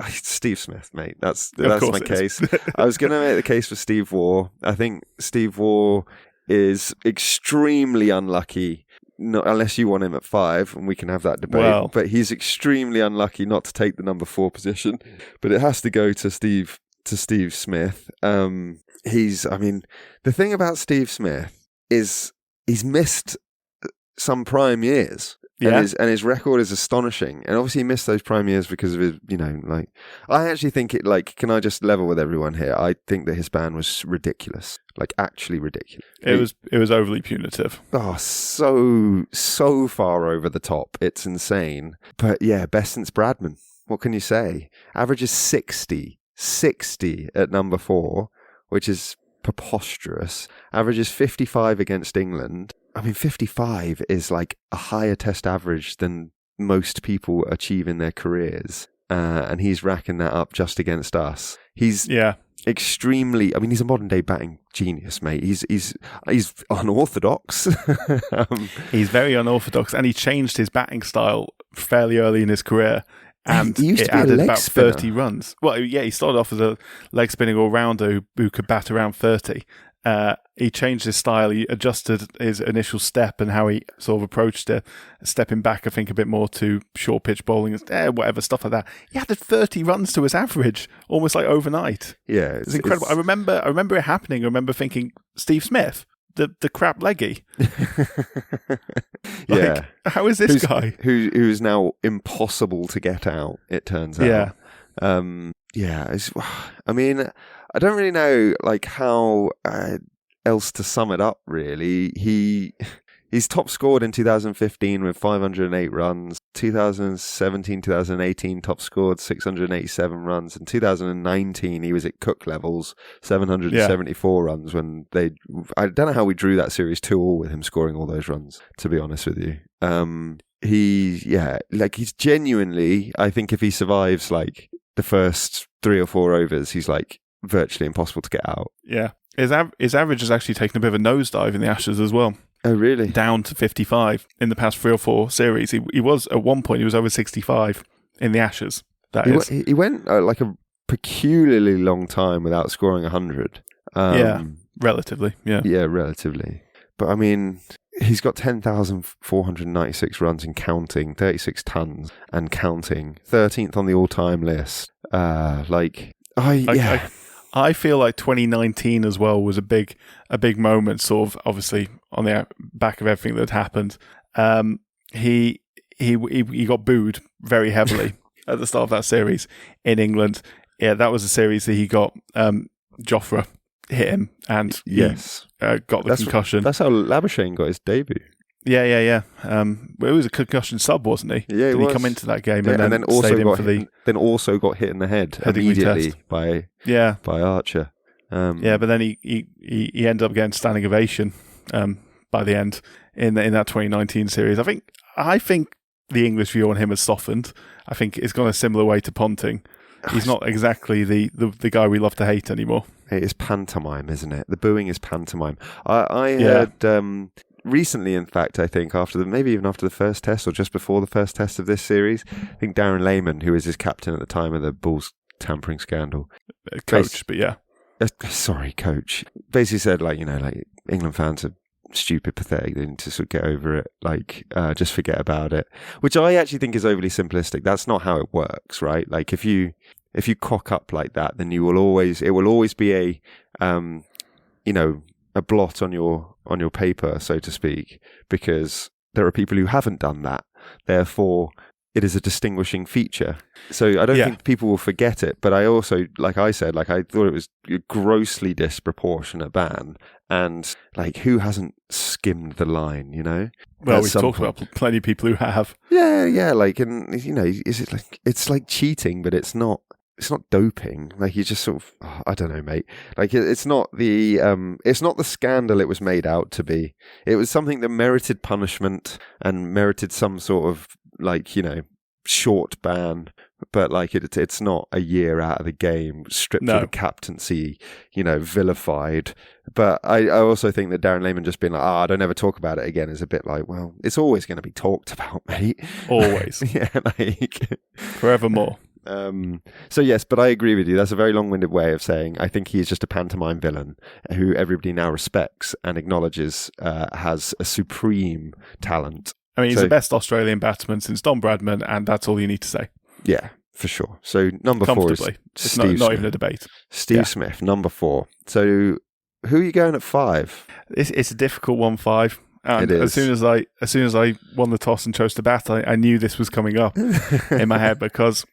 Steve Smith, mate. That's my case. I was going to make the case for Steve Waugh. I think Steve Waugh is extremely unlucky, not unless you want him at 5, and we can have that debate. But he's extremely unlucky not to take the number 4 position. But it has to go to Steve Smith. The thing about Steve Smith is he's missed some prime years. Yeah. And his record is astonishing. And obviously he missed those prime years because of his, I actually think can I just level with everyone here? I think that his ban was ridiculous. Actually ridiculous. It was overly punitive. Oh, so far over the top. It's insane. But yeah, best since Bradman. What can you say? Average is 60 at number 4, which is preposterous. Average is 55 against England. 55 is a higher test average than most people achieve in their careers. And he's racking that up just against us. He's extremely, he's a modern day batting genius, mate. He's unorthodox. He's very unorthodox, and he changed his batting style fairly early in his career. And it added about 30 runs. Well, yeah, he started off as a leg spinning all-rounder who could bat around 30. He changed his style. He adjusted his initial step and how he sort of approached it, stepping back, I think, a bit more to short pitch bowling, whatever, stuff like that. He added 30 runs to his average, almost overnight. Yeah. It's incredible. I remember it happening. I remember thinking, Steve Smith, the crap leggy. Yeah. How is this guy? Who is now impossible to get out, it turns out. Yeah. I don't really know how else to sum it up, really. He's top scored in 2015 with 508 runs. 2017, 2018 top scored 687 runs. In 2019 he was at Cook levels, 774 runs when I don't know how we drew that series 2-2 with him scoring all those runs, to be honest with you. He's genuinely, I think if he survives the first 3 or 4 overs, he's virtually impossible to get out. Yeah. His average has actually taken a bit of a nosedive in the Ashes as well. Oh, really? Down to 55 in the past 3 or 4 series. He was, at one point, he was over 65 in the Ashes. He went a peculiarly long time without scoring 100. Relatively. Yeah. Yeah, relatively. But he's got 10,496 runs and counting, 36 tons and counting, 13th on the all-time list. I feel like 2019 as well was a big moment, sort of obviously on the back of everything that happened. He got booed very heavily at the start of that series in England. Yeah, that was a series that he got Jofra hit him and got the concussion. That's how Labuschagne got his debut. Yeah. It was a concussion sub, wasn't he? Yeah, Did he come into that game and then also got hit in the head immediately by Archer. But then he ended up getting standing ovation by the end in that 2019 series. I think the English view on him has softened. I think it's gone a similar way to Ponting. He's not exactly the guy we love to hate anymore. It is pantomime, isn't it? The booing is pantomime. I heard recently, in fact, I think maybe even after the first test or just before the first test of this series, I think Darren Lehmann, who was his captain at the time of the Bulls tampering scandal, coach, basically said England fans are stupid, pathetic. They need to sort of get over it, just forget about it. Which I actually think is overly simplistic. That's not how it works, right? If you cock up like that, then it will always be a blot on your paper, so to speak, because there are people who haven't done that. Therefore, it is a distinguishing feature. So I don't think people will forget it. But I also, I thought it was a grossly disproportionate ban. And who hasn't skimmed the line, Well, we've talked about plenty of people who have. Yeah. Is it it's like cheating, but it's not it's not doping. Like, you just sort of, I don't know, mate. Like, it's not the scandal it was made out to be. It was something that merited punishment and merited some sort of, like, you know, short ban. But like, it's not a year out of the game, stripped of the captaincy, you know, vilified. But I also think that Darren Lehmann just being like, I don't ever talk about it again, is a bit like, well, it's always going to be talked about, mate. Always. Yeah, like forevermore. So yes, but I agree with you. That's a very long-winded way of saying I think he's just a pantomime villain who everybody now respects and acknowledges has a supreme talent. I mean, he's the best Australian batsman since Don Bradman, and that's all you need to say. Yeah, for sure. So number 4 is it's Steve not Smith. even a debate. Steve Smith, number 4. So who are you going at 5? It's a difficult 1-5. And it is. As soon as I won the toss and chose to bat, I knew this was coming up in my head, because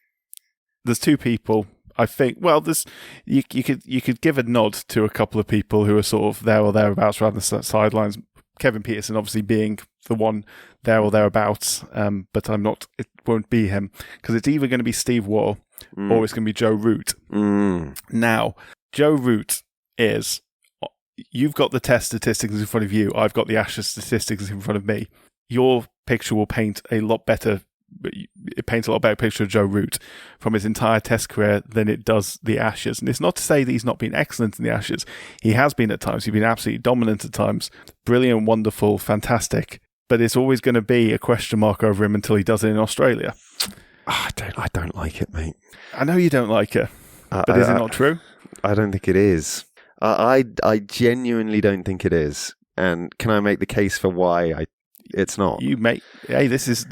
there's two people. I think, well, there's you could give a nod to a couple of people who are sort of there or thereabouts around the sidelines. Kevin Peterson obviously being the one there or thereabouts, but it won't be him, because it's either going to be Steve Waugh or it's going to be Joe Root. Now, Joe Root is, you've got the test statistics in front of you, I've got the Ashes statistics in front of me. Your picture will paint a lot better. It paints a lot better picture of Joe Root from his entire Test career than it does the Ashes. And it's not to say that he's not been excellent in the Ashes. He has been at times. He's been absolutely dominant at times. Brilliant, wonderful, fantastic. But it's always going to be a question mark over him until he does it in Australia. I don't like it, mate. I know you don't like it, but is it not true? I don't think it is. I genuinely don't think it is. And can I make the case for why it's not? You make. Hey, this is.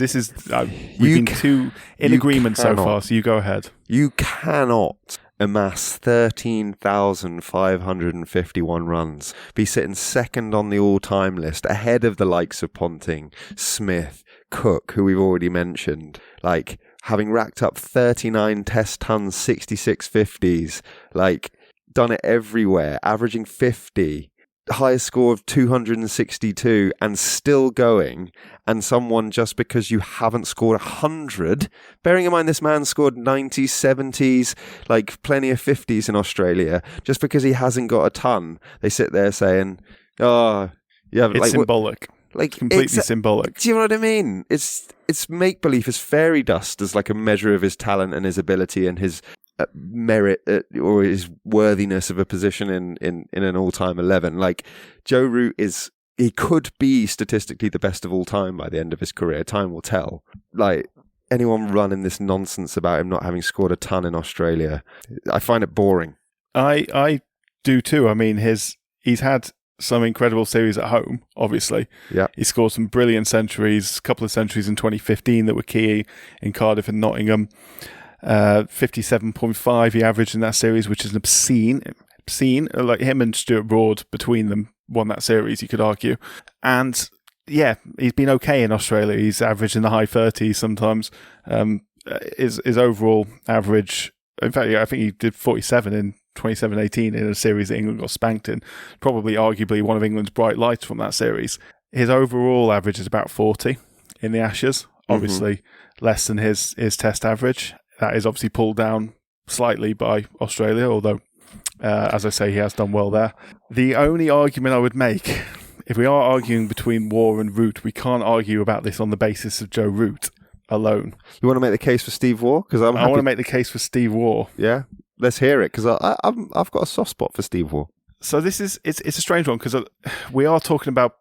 We've been two in agreement so far. So you go ahead. You cannot amass 13,551 runs, be sitting second on the all-time list, ahead of the likes of Ponting, Smith, Cook, who we've already mentioned, like having racked up 39 Test tons, 66 50s, like done it everywhere, averaging 50. Highest score of 262 and still going, and someone, just because you haven't scored 100, bearing in mind this man scored 90s, 70s, like plenty of 50s in Australia, just because he hasn't got a ton, they sit there saying, oh, yeah, it's like, symbolic. Like, completely symbolic. Do you know what I mean? It's make-believe, it's fairy dust as like a measure of his talent and his ability and his merit or his worthiness of a position in an all-time 11. Like, Joe Root he could be statistically the best of all time by the end of his career. Time will tell. Like, anyone running this nonsense about him not having scored a ton in Australia, I find it boring. I do too. I mean, he's had some incredible series at home, obviously. Yeah. He scored some brilliant centuries, a couple of centuries in 2015 that were key in Cardiff and Nottingham. 57.5 he averaged in that series, which is an obscene. Like, him and Stuart Broad between them won that series, you could argue. And yeah, he's been okay in Australia. He's averaged in the high 30s sometimes. His overall average, in fact, I think he did 47 in 27-18 in a series that England got spanked in. Probably arguably one of England's bright lights from that series. His overall average is about 40 in the Ashes. Obviously less than his Test average. That is obviously pulled down slightly by Australia, although, as I say, he has done well there. The only argument I would make, if we are arguing between Waugh and Root, we can't argue about this on the basis of Joe Root alone. You want to make the case for Steve Waugh? Because I want to make the case for Steve Waugh. Yeah, let's hear it, because I've got a soft spot for Steve Waugh. So it's a strange one, because we are talking about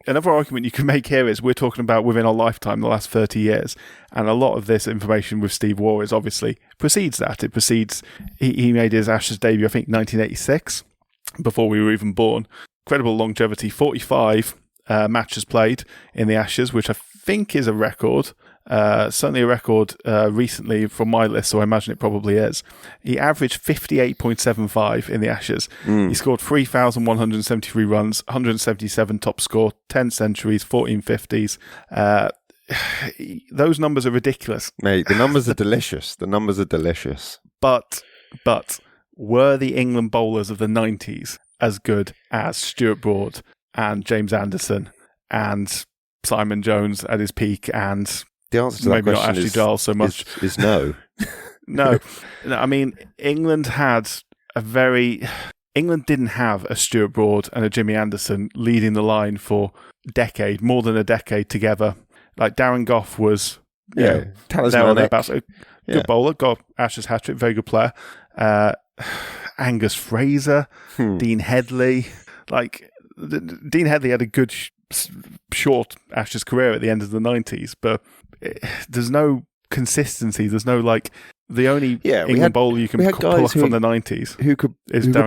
another argument you can make here is we're talking about within our lifetime, the last 30 years, and a lot of this information with Steve Waugh is obviously precedes that. It precedes, he made his Ashes debut, I think, 1986, before we were even born. Incredible longevity, 45 matches played in the Ashes, which I think is a record. Certainly a record recently from my list, so I imagine it probably is. He averaged 58.75 in the Ashes. He scored 3,173 runs, 177 top score, 10 centuries, 14 50s. Those numbers are ridiculous. Mate, the numbers are delicious. The numbers are delicious. But were the England bowlers of the 90s as good as Stuart Broad and James Anderson and Simon Jones at his peak and... The answer to that question Ashley Giles so much. Is no. No, I mean, England didn't have a Stuart Broad and a Jimmy Anderson leading the line for more than a decade together. Like Darren Gough was, talismanic. Good bowler, got Ashes hat-trick, very good player. Angus Fraser, Dean Headley. Dean Headley had a good short Ashes career at the end of the 90s, but there's no consistency. There's no the only England bowler you can pluck from the 90s who could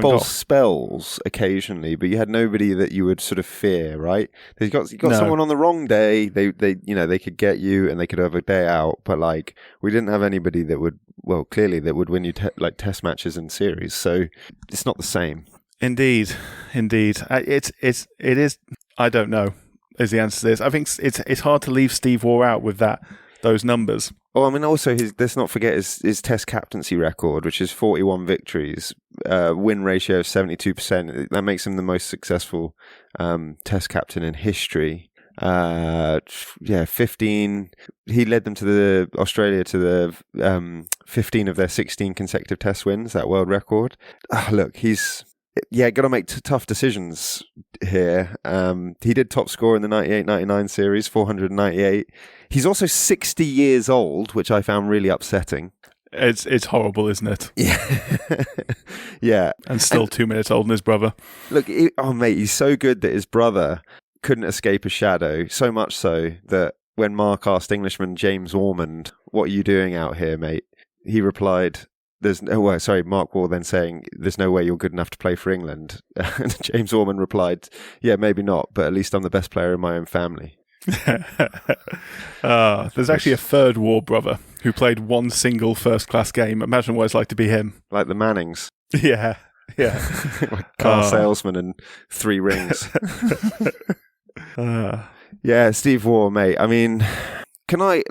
bowl Gough. spells occasionally, but you had nobody that you would sort of fear, right? You got someone on the wrong day, they could get you and they could have a day out, but we didn't have anybody that would win you test matches and series, so it's not the same. Indeed. It is. I don't know. Is the answer to this? I think it's hard to leave Steve Waugh out with those numbers. Oh, I mean, also let's not forget his Test captaincy record, which is 41 victories, win ratio of 72%. That makes him the most successful Test captain in history. 15. He led them to Australia to the 15 of their 16 consecutive Test wins. That world record. Look, he's. Got to make tough decisions here. He did top score in the 98-99 series, 498. He's also 60 years old, which I found really upsetting. It's horrible, isn't it? Yeah. Yeah. And still 2 minutes older than his brother. Look, mate, he's so good that his brother couldn't escape a shadow, so much so that when Mark asked Englishman James Ormond, "What are you doing out here, mate?" he replied... Mark Waugh then saying, "There's no way you're good enough to play for England." And James Ormond replied, "Yeah, maybe not, but at least I'm the best player in my own family." There's actually a third Waugh brother who played one single first-class game. Imagine what it's like to be him. Like the Mannings. Yeah. Car salesman and 3 rings. Yeah, Steve Waugh, mate. I mean... Can I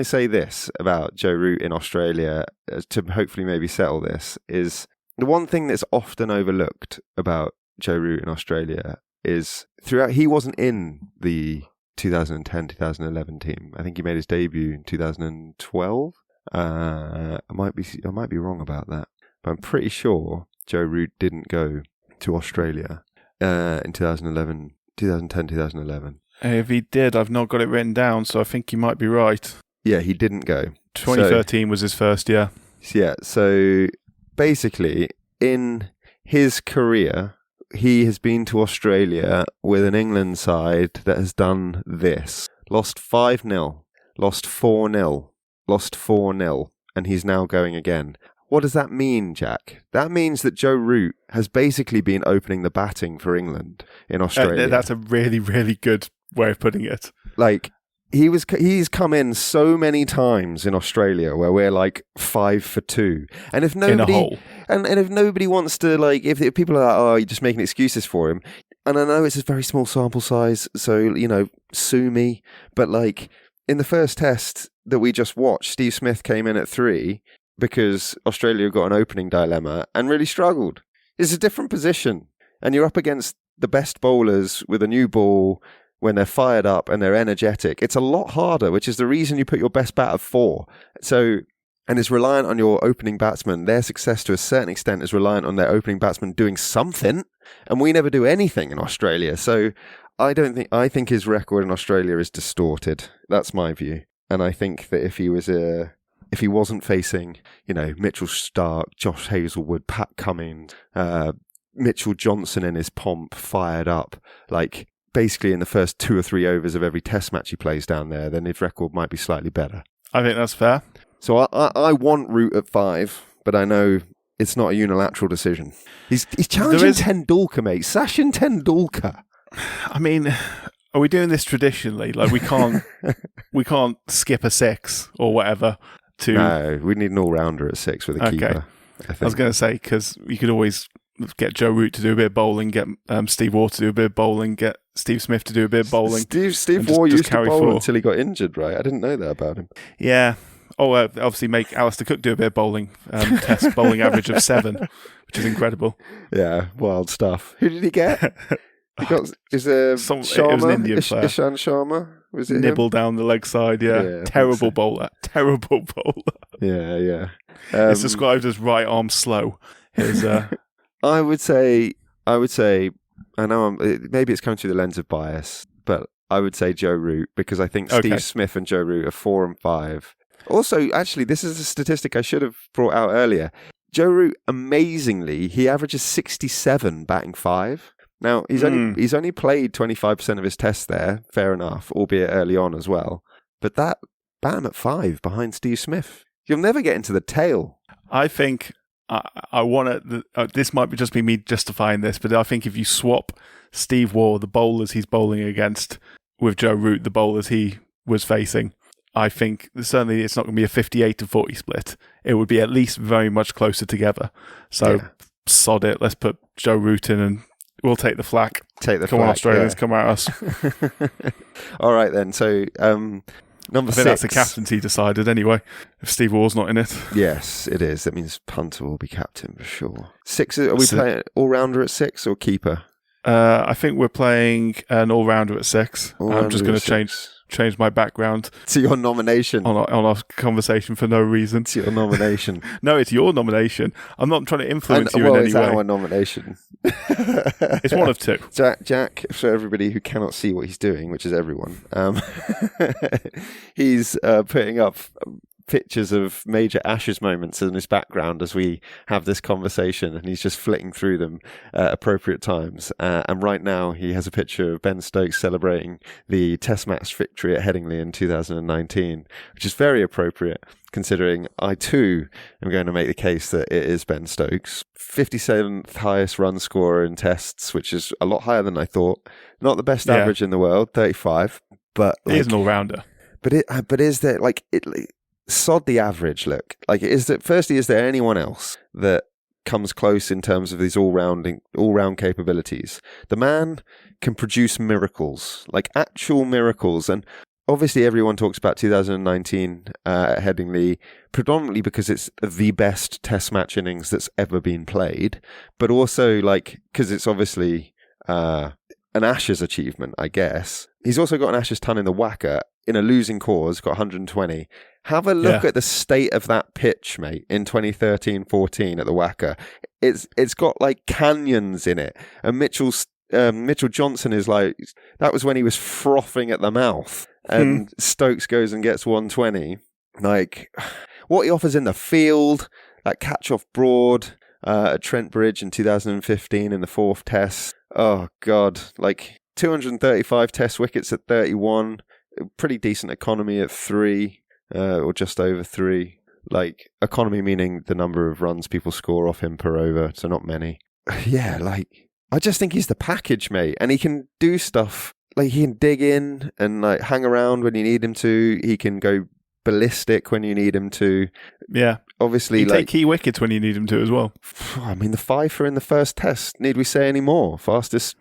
say this about Joe Root in Australia to hopefully maybe settle this? Is the one thing that's often overlooked about Joe Root in Australia is throughout he wasn't in the 2010-2011 team. I think he made his debut in 2012. I might be wrong about that, but I'm pretty sure Joe Root didn't go to Australia in 2010-2011. If he did, I've not got it written down, so I think you might be right. Yeah, he didn't go. 2013 was his first year. Yeah, so basically, in his career, he has been to Australia with an England side that has done this. Lost 5-0, lost 4-0, lost 4-0, and he's now going again. What does that mean, Jack? That means that Joe Root has basically been opening the batting for England in Australia. That's a really, really good way of putting it. He's come in so many times in Australia where we're 5 for 2, and if nobody in a hole. And if nobody wants to if people are like, "Oh, you're just making excuses for him," and I know it's a very small sample size, so sue me, but in the first test that we just watched, Steve Smith came in at 3 because Australia got an opening dilemma and really struggled. It's a different position, and you're up against the best bowlers with a new ball. When they're fired up and they're energetic, it's a lot harder, which is the reason you put your best bat at 4. So, and it's reliant on your opening batsman. Their success to a certain extent is reliant on their opening batsman doing something, and we never do anything in Australia. So I think his record in Australia is distorted. That's my view. And I think that if he wasn't facing, Mitchell Starc, Josh Hazlewood, Pat Cummins, Mitchell Johnson in his pomp, fired up, basically in the first 2 or 3 overs of every test match he plays down there, then his record might be slightly better. I think that's fair. So I want Root at 5, but I know it's not a unilateral decision. He's challenging Tendulkar, mate. Sachin Tendulkar. I mean, are we doing this traditionally? We can't skip a 6 or whatever. No, we need an all-rounder at 6 with a keeper. I was going to say, because you could always get Joe Root to do a bit of bowling, get Steve Waugh to do a bit of bowling, get Steve Smith to do a bit of bowling. Steve Waugh used to bowl until he got injured, right? I didn't know that about him. Yeah. Oh, obviously make Alistair Cook do a bit of bowling. Test bowling average of 7, which is incredible. Yeah, wild stuff. Who did he get? Is there It was Sharma? an Indian player. Ishan Sharma? Was it Nibble him? down the leg side, yeah. Terrible bowler. Terrible bowler. Yeah. It's described as right arm slow. His, I would say, I know maybe it's coming through the lens of bias, but I would say Joe Root, because I think Steve Smith and Joe Root are 4 and 5. Also, actually, this is a statistic I should have brought out earlier. Joe Root, amazingly, he averages 67 batting 5. Now, he's only played 25% of his tests there, fair enough, albeit early on as well. But that bat him at 5 behind Steve Smith. You'll never get into the tail. I think I want to. This might just be me justifying this, but I think if you swap Steve Waugh, the bowlers he's bowling against, with Joe Root, the bowlers he was facing, I think certainly it's not going to be a 58-40 split. It would be at least very much closer together. So sod it. Let's put Joe Root in and we'll take the flak. Come on, Australians, come at us. All right, then. So, number 6. That's the captaincy decided anyway, if Steve Waugh's not in it. Yes, it is. That means Punter will be captain for sure. 6, are we playing all-rounder at 6 or keeper? I think we're playing an all-rounder at 6. I'm just going to change my background to your nomination on our conversation for no reason. To your nomination. No, it's your nomination. I'm not trying to influence you in any way. It's our nomination. It's one of 2. Jack, for everybody who cannot see what he's doing, which is everyone, he's putting up pictures of major Ashes moments in his background as we have this conversation, and he's just flitting through them at appropriate times. And right now he has a picture of Ben Stokes celebrating the Test match victory at Headingley in 2019, which is very appropriate considering I too am going to make the case that it is Ben Stokes. 57th highest run scorer in tests, which is a lot higher than I thought. Not the best average in the world, 35, but he is an all-rounder. But is there sod the average, look. Is there anyone else that comes close in terms of these all-round capabilities? The man can produce miracles, actual miracles. And obviously everyone talks about 2019 at Headingley, predominantly because it's the best test match innings that's ever been played, but also because it's obviously an Ashes achievement, I guess. He's also got an Ashes ton in the whacker in a losing cause, got 120. Have a look at the state of that pitch, mate, in 2013-14 at the whacker. It's got canyons in it. And Mitchell Johnson is that was when he was frothing at the mouth. And Stokes goes and gets 120. What he offers in the field, that catch off Broad at Trent Bridge in 2015 in the 4th test. Oh, God. 235 test wickets at 31. Pretty decent economy at 3. Or just over 3. Economy meaning the number of runs people score off him per over, so not many. I just think he's the package, mate. And he can do stuff. He can dig in and hang around when you need him to. He can go ballistic when you need him to. Yeah. Obviously, he can take key wickets when you need him to as well. I mean, the 5 in the first test. Need we say any more? Fastest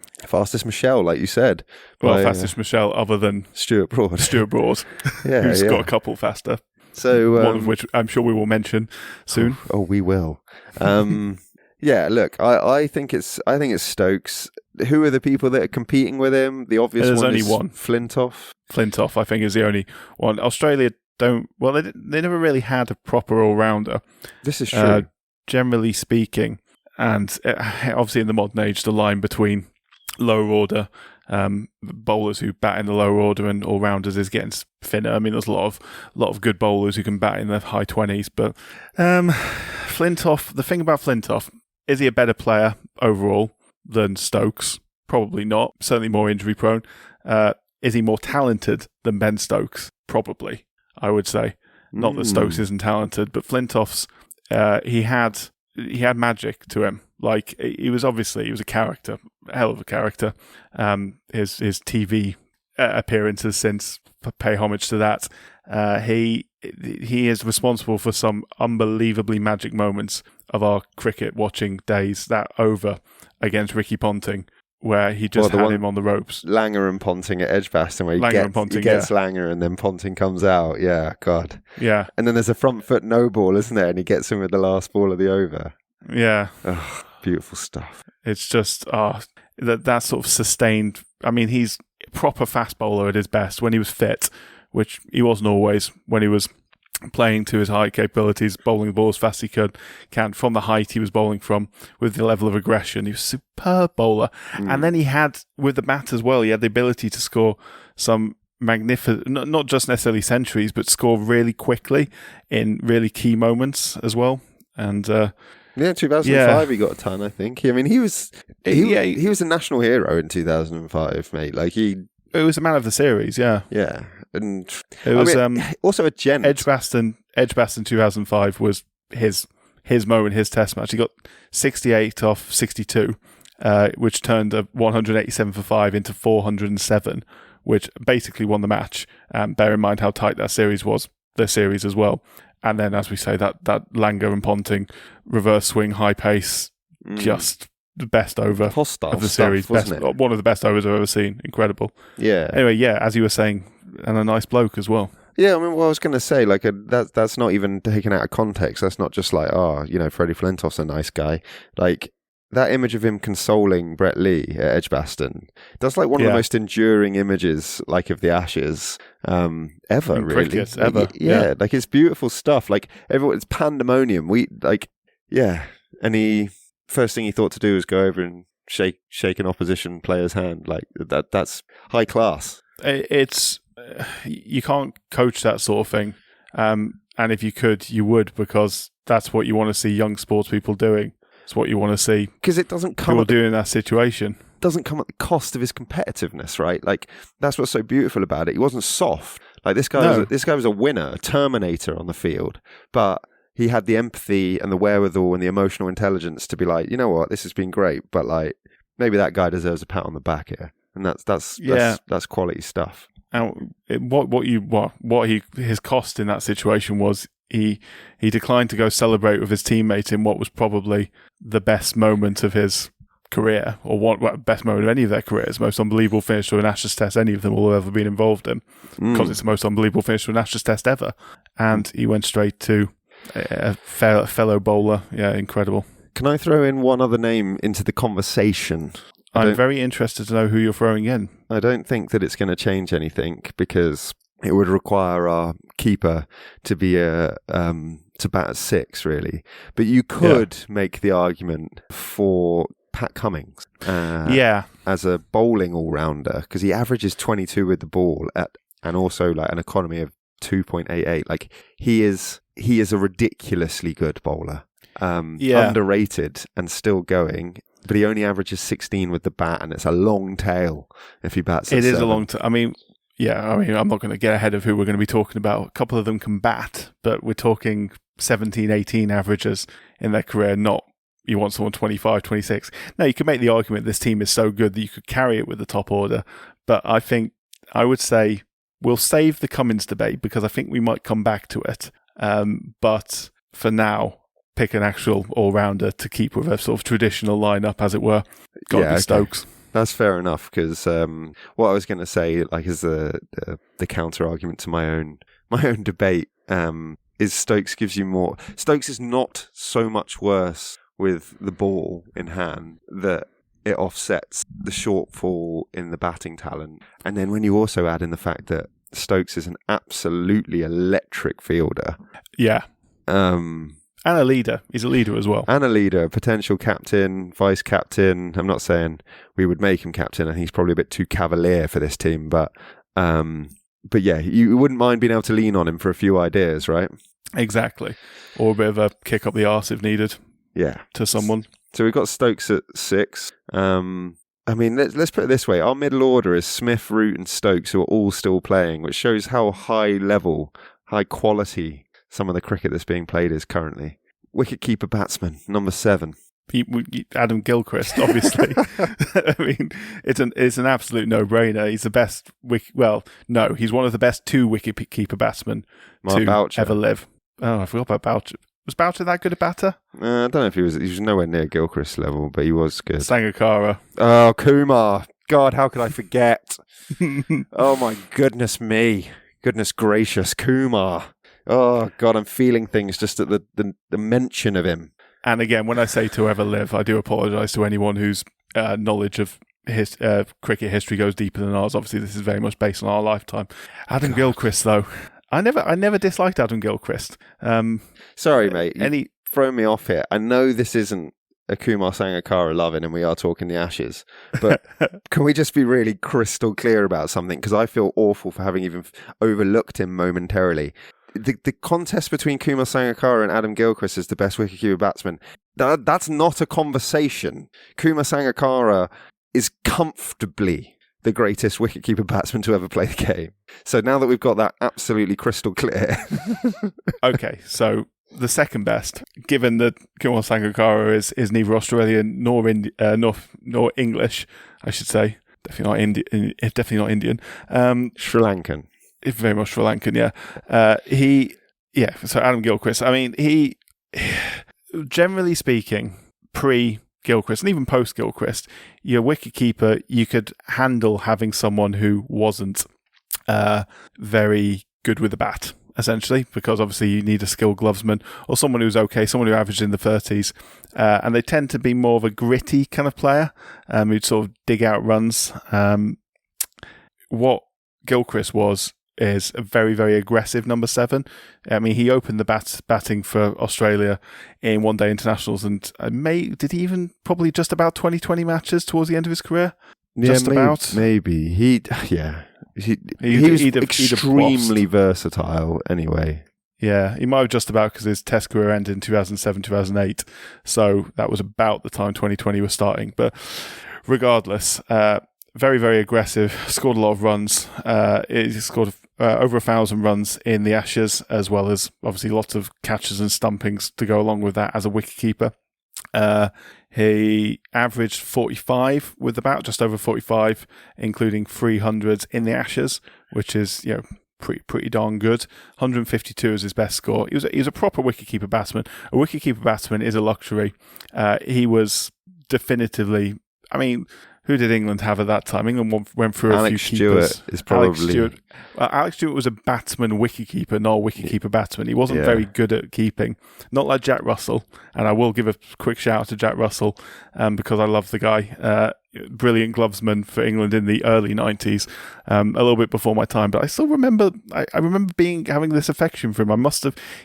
Michelle, like you said. Well, fastest Michelle other than Stuart Broad. Who's got a couple faster. So one of which I'm sure we will mention soon. Oh, we will. Yeah, look, I think it's Stokes. Who are the people that are competing with him? The obvious There's one only is one. Flintoff, I think, is the only one. Australia don't. Well, they never really had a proper all-rounder. This is true. Generally speaking, and obviously in the modern age, the line between lower order bowlers who bat in the lower order and all-rounders is getting thinner. I mean, there's a lot of good bowlers who can bat in the high 20s, but Flintoff. The thing about Flintoff, is he a better player overall than Stokes? Probably not. Certainly more injury prone. Is he more talented than Ben Stokes? Probably, I would say. Not that Stokes isn't talented, but Flintoff's he had magic to him. He was a character, a hell of a character. His TV appearances since pay homage to that. He is responsible for some unbelievably magic moments of our cricket watching days. That over against Ricky Ponting, where he just had him on the ropes. Langer and Ponting at Edgbaston, where he gets Langer and then Ponting comes out. Yeah, God. Yeah. And then there's a front foot no ball, isn't there? And he gets him with the last ball of the over. Yeah. Oh, beautiful stuff. It's just, that sort of sustained. I mean, he's a proper fast bowler at his best when he was fit, which he wasn't always when he was playing to his high capabilities, bowling the ball as fast as he can from the height he was bowling from, with the level of aggression. He was a superb bowler. And then he had, with the bat as well, he had the ability to score some magnificent, not just necessarily centuries, but score really quickly in really key moments as well. And 2005 he got a ton, I think. I mean, he was a national hero in 2005, mate. Like it was a man of the series, yeah. Yeah. And it was also a gent. Edgbaston 2005 was his moment, his test match. He got 68 off 62, which turned a 187 for 5 into 407, which basically won the match. Bear in mind how tight that series was, the series as well. And then, as we say, that Langer and Ponting reverse swing, high pace, just the best over hostile of the stuff, series. wasn't it? One of the best overs I've ever seen. Incredible. Yeah. Anyway, yeah, as you were saying, and a nice bloke as well. Yeah, I mean, what I was going to say, like, that's not even taken out of context. That's not just like, Freddie Flintoff's a nice guy. Like, that image of him consoling Brett Lee at Edgbaston, that's like one of the most enduring images, like, of the Ashes ever, in really. Cricket, ever. Yeah, like, it's beautiful stuff. Like, it's pandemonium. And first thing he thought to do was go over and shake an opposition player's hand. Like, that's high class. It's you can't coach that sort of thing, and if you could, you would, because that's what you want to see young sports people doing. It's what you want to see, because it doesn't come doing that situation. Doesn't come at the cost of his competitiveness, right? Like, that's what's so beautiful about it. He wasn't soft. Like, this guy was a winner, a terminator on the field, but he had the empathy and the wherewithal and the emotional intelligence to be like, you know what, this has been great, but like, maybe that guy deserves a pat on the back here. And that's quality stuff. And his cost in that situation was he declined to go celebrate with his teammate in what was probably the best moment of his career, or best moment of any of their careers, most unbelievable finish to an Ashes Test any of them will have ever been involved in, because it's the most unbelievable finish to an Ashes Test ever. And he went straight to a fellow bowler. Yeah, incredible. Can I throw in one other name into the conversation? I'm very interested to know who you're throwing in. I don't think that it's going to change anything, because it would require our keeper to be to bat at 6, really. But you could make the argument for Pat Cummins as a bowling all-rounder, because he averages 22 with the ball and also like an economy of 2.88. Like, he is a ridiculously good bowler. Underrated and still going. But he only averages 16 with the bat, and it's a long tail if he bats at 7. It is a long tail. I mean, I'm not going to get ahead of who we're going to be talking about. A couple of them can bat, but we're talking 17, 18 averages in their career, not you want someone 25, 26. Now, you could make the argument this team is so good that you could carry it with the top order, but I would say we'll save the Cummins debate, because I think we might come back to it. But for now, pick an actual all-rounder to keep with a sort of traditional lineup, as it were. Got to be Stokes. That's fair enough, because what I was going to say, like, is the counter argument to my own debate, is Stokes gives you more. Stokes is not so much worse with the ball in hand that it offsets the shortfall in the batting talent. And then when you also add in the fact that Stokes is an absolutely electric fielder. Yeah. And a leader. He's a leader as well. And a leader, potential captain, vice captain. I'm not saying we would make him captain. I think he's probably a bit too cavalier for this team. But yeah, you wouldn't mind being able to lean on him for a few ideas, right? Exactly. Or a bit of a kick up the arse if needed. Yeah. To someone. So we've got Stokes at 6. I mean, let's put it this way. Our middle order is Smith, Root and Stokes, who are all still playing, which shows how high quality some of the cricket that's being played is currently. Wicket-keeper batsman, number 7. Adam Gilchrist, obviously. I mean, it's an absolute no-brainer. He's the best. He's one of the best 2 wicket-keeper batsmen ever live. Oh, I forgot about Boucher. Was Boucher that good a batter? I don't know if he was nowhere near Gilchrist level, but he was good. Sangakkara. Oh, Kumar. God, how could I forget? Oh, my goodness me. Goodness gracious, Kumar. Oh, God, I'm feeling things just at the mention of him. And again, when I say to ever live, I do apologise to anyone whose knowledge of cricket history goes deeper than ours. Obviously, this is very much based on our lifetime. Adam Gilchrist, though, I never disliked Adam Gilchrist. Sorry, mate. You've thrown me off here. I know this isn't a Kumar Sangakkara loving, and we are talking the Ashes, but can we just be really crystal clear about something? Because I feel awful for having even overlooked him momentarily. The contest between Kumar Sangakkara and Adam Gilchrist as the best wicketkeeper batsman, that's not a conversation. Kumar Sangakkara is comfortably the greatest wicketkeeper batsman to ever play the game. So now that we've got that absolutely crystal clear. Okay, so the second best, given that Kumar Sangakkara is neither Australian nor English, I should say. Definitely not Indian. Sri Lankan. Very much Sri Lankan, yeah. So Adam Gilchrist, I mean, he, generally speaking, pre-Gilchrist and even post-Gilchrist, your wicketkeeper, you could handle having someone who wasn't very good with the bat, essentially, because obviously you need a skilled glovesman or someone who's okay, someone who averaged in the 30s. And they tend to be more of a gritty kind of player who'd sort of dig out runs. What Gilchrist is a very, very aggressive number 7. I mean, he opened the batting for Australia in one-day internationals, and did he even probably just about 20 matches towards the end of his career? Just about. Maybe. He was extremely versatile anyway. Yeah, he might have just about, because his test career ended in 2007, 2008. So that was about the time 2020 was starting. But regardless, very, very aggressive, scored a lot of runs. He scored over 1,000 runs in the Ashes, as well as obviously lots of catches and stumpings to go along with that as a wicketkeeper. He averaged 45 with the bat, just over 45, including 300s in the Ashes, which is, pretty darn good. 152 is his best score. He was a proper wicketkeeper batsman. A wicketkeeper batsman is a luxury. He was definitively, I mean, who did England have at that time? England went through a few keepers. Stewart is probably... Alex Stewart was a batsman wicketkeeper, not a wicketkeeper batsman. He wasn't very good at keeping. Not like Jack Russell. And I will give a quick shout out to Jack Russell because I love the guy. Brilliant glovesman for England in the early 90s, a little bit before my time. But I still remember, I remember having this affection for him.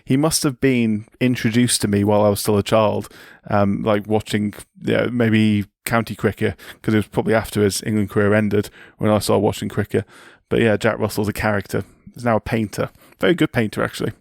He must have been introduced to me while I was still a child, like watching maybe county cricket, because it was probably after his England career ended when I started watching cricket. But yeah, Jack Russell's a character. He's now a painter. Very good painter, actually.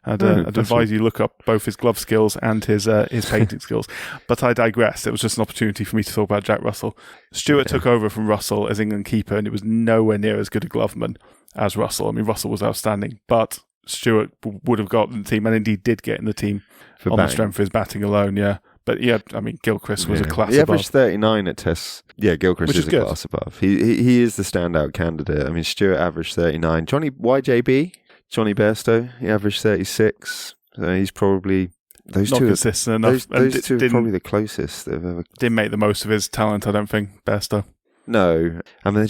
I'd advise you look up both his glove skills and his painting skills. But I digress. It was just an opportunity for me to talk about Jack Russell. Stewart took over from Russell as England keeper, and it was nowhere near as good a gloveman as Russell. I mean, Russell was outstanding, but Stewart would have got in the team, and indeed did get in the team on the strength of his batting alone, yeah. But yeah, I mean, Gilchrist was a class above. He averaged 39 at Tests. Yeah, Gilchrist is a class above. He is the standout candidate. I mean, Stewart averaged 39. Johnny Bairstow, he averaged 36. So he's probably... Those not two consistent enough. Those two are probably the closest they've ever... Didn't make the most of his talent, I don't think, Bairstow. No, I mean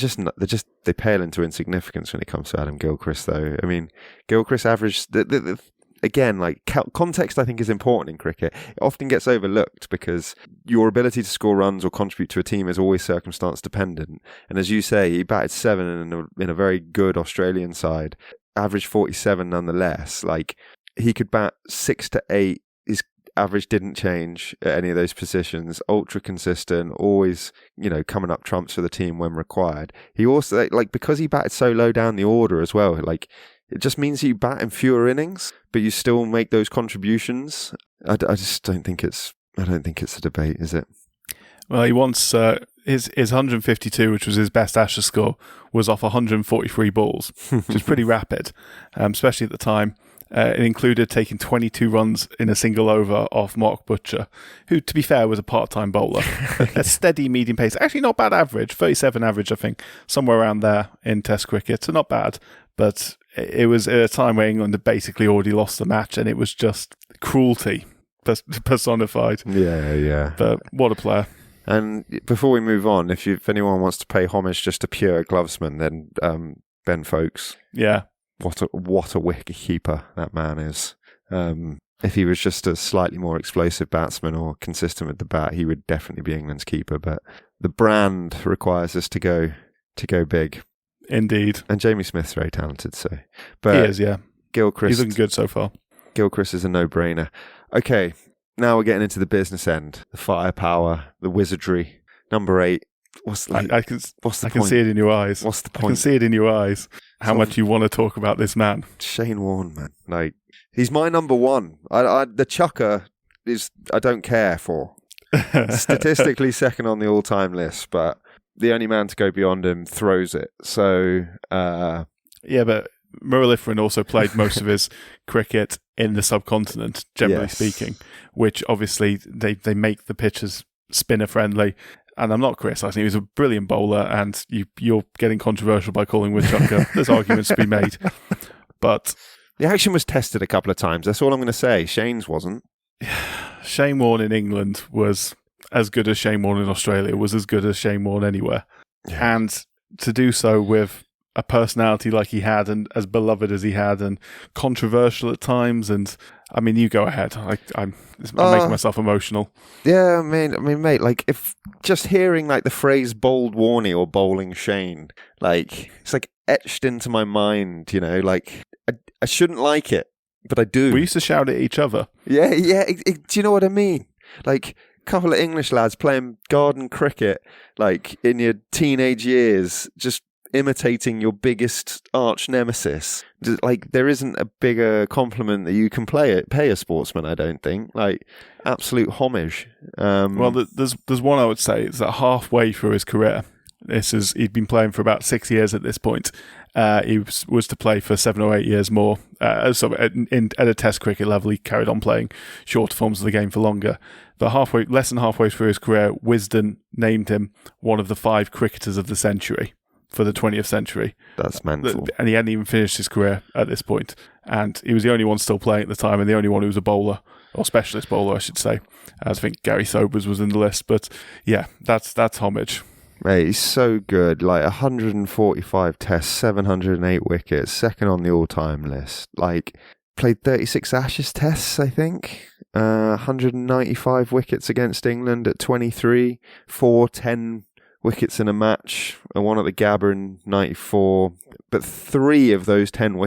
they pale into insignificance when it comes to Adam Gilchrist, though. I mean, Gilchrist averaged... Again, like context, I think is important in cricket. It often gets overlooked because your ability to score runs or contribute to a team is always circumstance dependent. And as you say, he batted 7 in a very good Australian side, averaged 47 nonetheless. Like he could bat 6 to 8. His average didn't change at any of those positions. Ultra consistent, always coming up trumps for the team when required. He also because he batted so low down the order as well. Like it just means that you bat in fewer innings, but you still make those contributions. I just don't think it's a debate, is it? Well, he once his 152, which was his best Ashes score, was off 143 balls, which is pretty rapid, especially at the time. It included taking 22 runs in a single over off Mark Butcher, who, to be fair, was a part-time bowler. A steady medium pace. Actually, not bad average. 37 average, I think, somewhere around there in Test cricket. So not bad, but it was at a time where England had basically already lost the match, and it was just cruelty personified. Yeah. But what a player. And before we move on, if anyone wants to pay homage just to pure glovesman, then Ben Foakes. Yeah. What a wicket keeper that man is. If he was just a slightly more explosive batsman or consistent with the bat, he would definitely be England's keeper. But the brand requires us to go big. Indeed. And Jamie Smith's very talented, so. He But is, yeah. Gilchrist, He's looking good so far. Gilchrist is a no-brainer. Okay, now we're getting into the business end, the firepower, the wizardry. Number 8. What's the can point? see it in your eyes. What's the I can point? see it in your eyes. How much you want to talk about this man. Shane Warne, man. Like, he's my number 1. The chucker is I don't care for. Statistically second on the all-time list, but the only man to go beyond him throws it. So, yeah, but Muralitharan also played most of his cricket in the subcontinent, generally speaking, which obviously they make the pitches spinner friendly. And I'm not criticising. He was a brilliant bowler, and you're getting controversial by calling Woodchucker. There's arguments to be made, but the action was tested a couple of times. That's all I'm going to say. Shane's wasn't. Shane Warne in England was as good as Shane Warne in Australia, was as good as Shane Warne anywhere. Yeah. And to do so with a personality like he had, and as beloved as he had, and controversial at times, and I mean, you go ahead. I'm making myself emotional. Yeah, I mean, mate, like, if just hearing like the phrase "bowled Warne" or "bowling Shane," like, it's like etched into my mind. You know, like I shouldn't like it, but I do. We used to shout at each other. Yeah. Do you know what I mean? Like, a couple of English lads playing garden cricket, like in your teenage years, just imitating your biggest arch nemesis. Like, there isn't a bigger compliment that you can pay a sportsman, I don't think. Like, absolute homage. Well, there's one I would say is that halfway through his career, he'd been playing for about 6 years at this point. He was to play for 7 or 8 years more. So at a Test cricket level, he carried on playing shorter forms of the game for longer. But less than halfway through his career, Wisden named him one of the 5 cricketers of the century for the 20th century. That's mental. And he hadn't even finished his career at this point. And he was the only one still playing at the time, and the only one who was a bowler, or specialist bowler, I should say. I think Gary Sobers was in the list. But yeah, that's homage. Mate, he's so good. Like, 145 tests, 708 wickets, second on the all-time list. Like, played 36 Ashes tests, I think. 195 wickets against England at 23. 10 wickets in a match, and one at the Gabba in 94. But 3 of those 10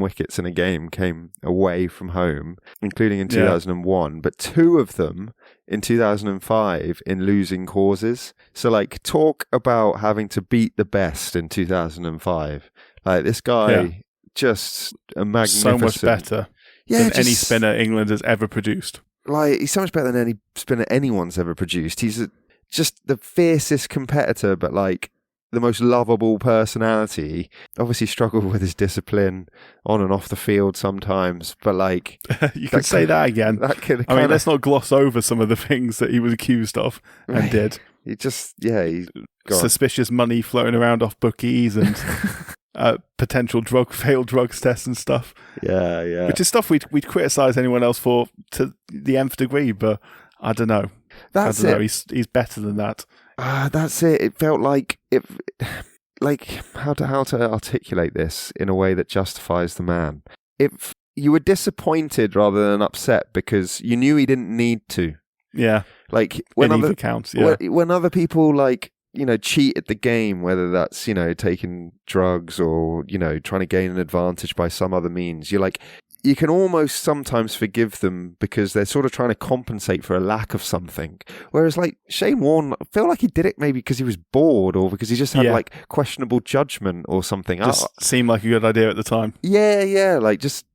wickets in a game came away from home, including in 2001. But 2 of them in 2005 in losing causes. So, like, talk about having to beat the best in 2005. Like, this guy, just a magnificent... So much better than any spinner England has ever produced. Like, he's so much better than any spinner anyone's ever produced. He's just the fiercest competitor, but, like, the most lovable personality. Obviously struggled with his discipline on and off the field sometimes, but, like... You can say that again. I mean, let's not gloss over some of the things that he was accused of and did. He just, suspicious money floating around off bookies and potential failed drugs tests and stuff. Yeah. Which is stuff we'd criticise anyone else for to the nth degree, but I don't know. He's better than that. That's it. It felt like how to articulate this in a way that justifies the man. If you were disappointed rather than upset because you knew he didn't need to. Yeah. Like, when other people, like, you know, cheat at the game, whether that's, you know, taking drugs or, you know, trying to gain an advantage by some other means, you're like, you can almost sometimes forgive them because they're sort of trying to compensate for a lack of something. Whereas, like, Shane Warne, I feel like he did it maybe because he was bored or because he just had like questionable judgment or something. Just seemed like a good idea at the time. Yeah. Like, just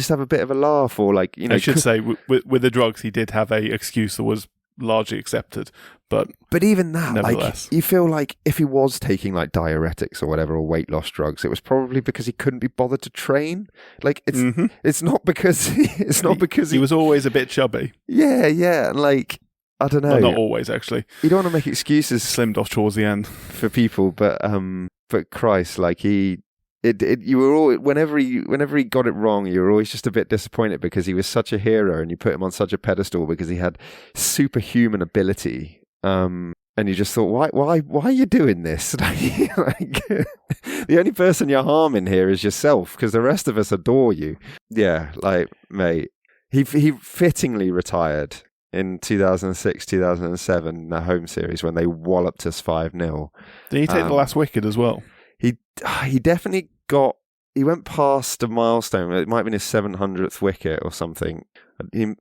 have a bit of a laugh, or, like, you know. I should say with the drugs, he did have a excuse that was largely accepted, but even that, like, you feel like if he was taking, like, diuretics or whatever, or weight loss drugs, it was probably because he couldn't be bothered to train. Like, it's not because he was always a bit chubby. Yeah, like, I don't know. Well, not always, actually. You don't want to make excuses. Slimmed off towards the end for people, but Christ, like, you were always, whenever he got it wrong, you were always just a bit disappointed because he was such a hero and you put him on such a pedestal because he had superhuman ability. And you just thought, why are you doing this? Like, the only person you're harming here is yourself, because the rest of us adore you. Yeah, like, mate, he fittingly retired in 2006, 2007, the home series when they walloped us 5-0. Did he take the last wicket as well? He definitely he went past a milestone. It might have been his 700th wicket or something.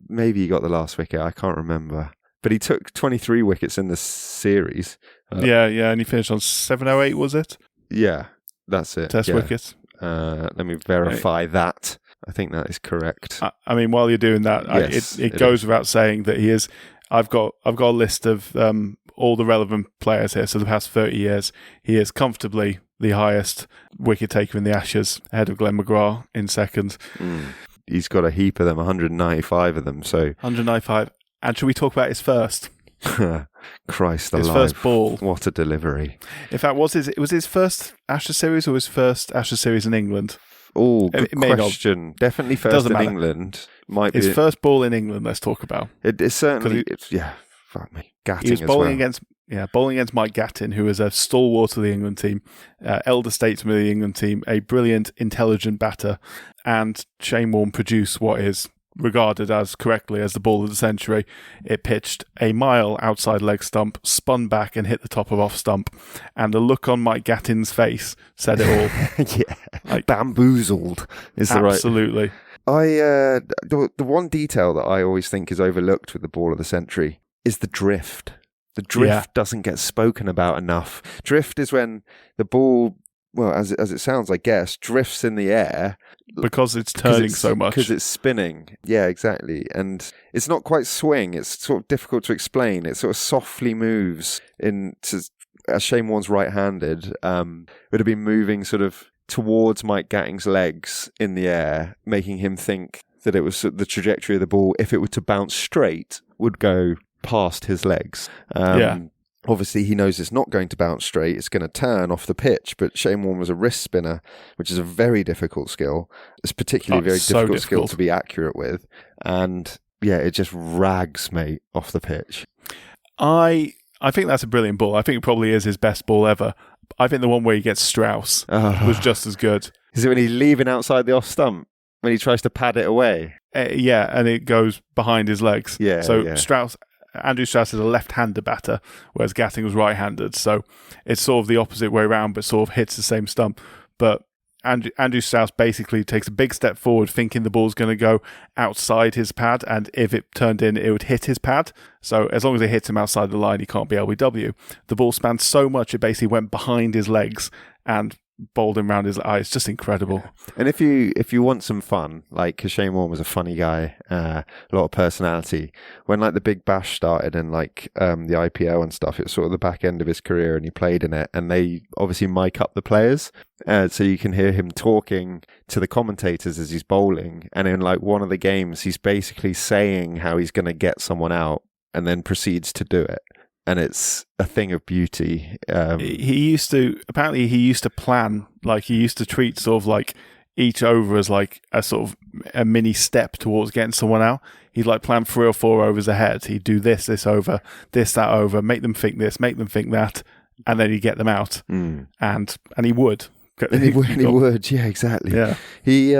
Maybe he got the last wicket. I can't remember. But he took 23 wickets in the series. Yeah, and he finished on 708, was it? Yeah, that's it. Test wickets. Let me verify that. I think that is correct. I mean, while you're doing that, Yes, it goes without saying that he is. I've got a list of all the relevant players here. So the past 30 years, he is comfortably the highest wicket taker in the Ashes, ahead of Glenn McGrath in second. He's got a heap of them, 195 of them. So 195. And should we talk about his first? Christ his alive! First ball. What a delivery! In fact, was his first Ashes series or his first Ashes series in England? Oh, good question. Definitely first in England. Might be his first ball in England. Let's talk about. It's certainly. Fuck me. Gatting he was bowling as well. bowling against Mike Gattin, who is a stalwart of the England team, elder statesman of the England team, a brilliant, intelligent batter, and Shane Warne produced what is regarded as correctly as the ball of the century. It pitched a mile outside leg stump, spun back and hit the top of off stump, and the look on Mike Gattin's face said it all. Bamboozled is the right. Absolutely. The one detail that I always think is overlooked with the ball of the century is the drift. The drift doesn't get spoken about enough. Drift is when the ball, well, as it sounds, I guess, drifts in the air. Because it's turning so much. Because it's spinning. Yeah, exactly. And it's not quite swing. It's sort of difficult to explain. It sort of softly moves into, as Shane Warne's right-handed, would have been moving sort of towards Mike Gatting's legs in the air, making him think that it was the trajectory of the ball, if it were to bounce straight, would go past his legs. Obviously, he knows it's not going to bounce straight. It's going to turn off the pitch. But Shane Warne was a wrist spinner, which is a very difficult skill. It's particularly a very difficult skill to be accurate with. And yeah, it just rags, mate, off the pitch. I think that's a brilliant ball. I think it probably is his best ball ever. I think the one where he gets Strauss was just as good. Is it when he's leaving outside the off stump? When he tries to pad it away? Yeah, and it goes behind his legs. Yeah. So Andrew Strauss is a left-hander batter, whereas Gatting was right-handed. So it's sort of the opposite way around, but sort of hits the same stump. But Andrew Strauss basically takes a big step forward, thinking the ball's going to go outside his pad, and if it turned in, it would hit his pad. So as long as it hits him outside the line, he can't be LBW. The ball spanned so much, it basically went behind his legs and bowled him around his eyes. It's just incredible. And if you want some fun, like, because Shane Warne was a funny guy, a lot of personality. When like the Big Bash started and like the IPO and stuff, it was sort of the back end of his career, and he played in it. And they obviously mic up the players, so you can hear him talking to the commentators as he's bowling. And in like one of the games, he's basically saying how he's going to get someone out, and then proceeds to do it. And it's a thing of beauty. He used to plan, like he used to treat sort of like each over as like a sort of a mini step towards getting someone out. He'd like plan 3 or 4 overs ahead. He'd do this over, that over, make them think this, make them think that, and then he'd get them out. And he would. And he would, yeah, exactly. Yeah. He,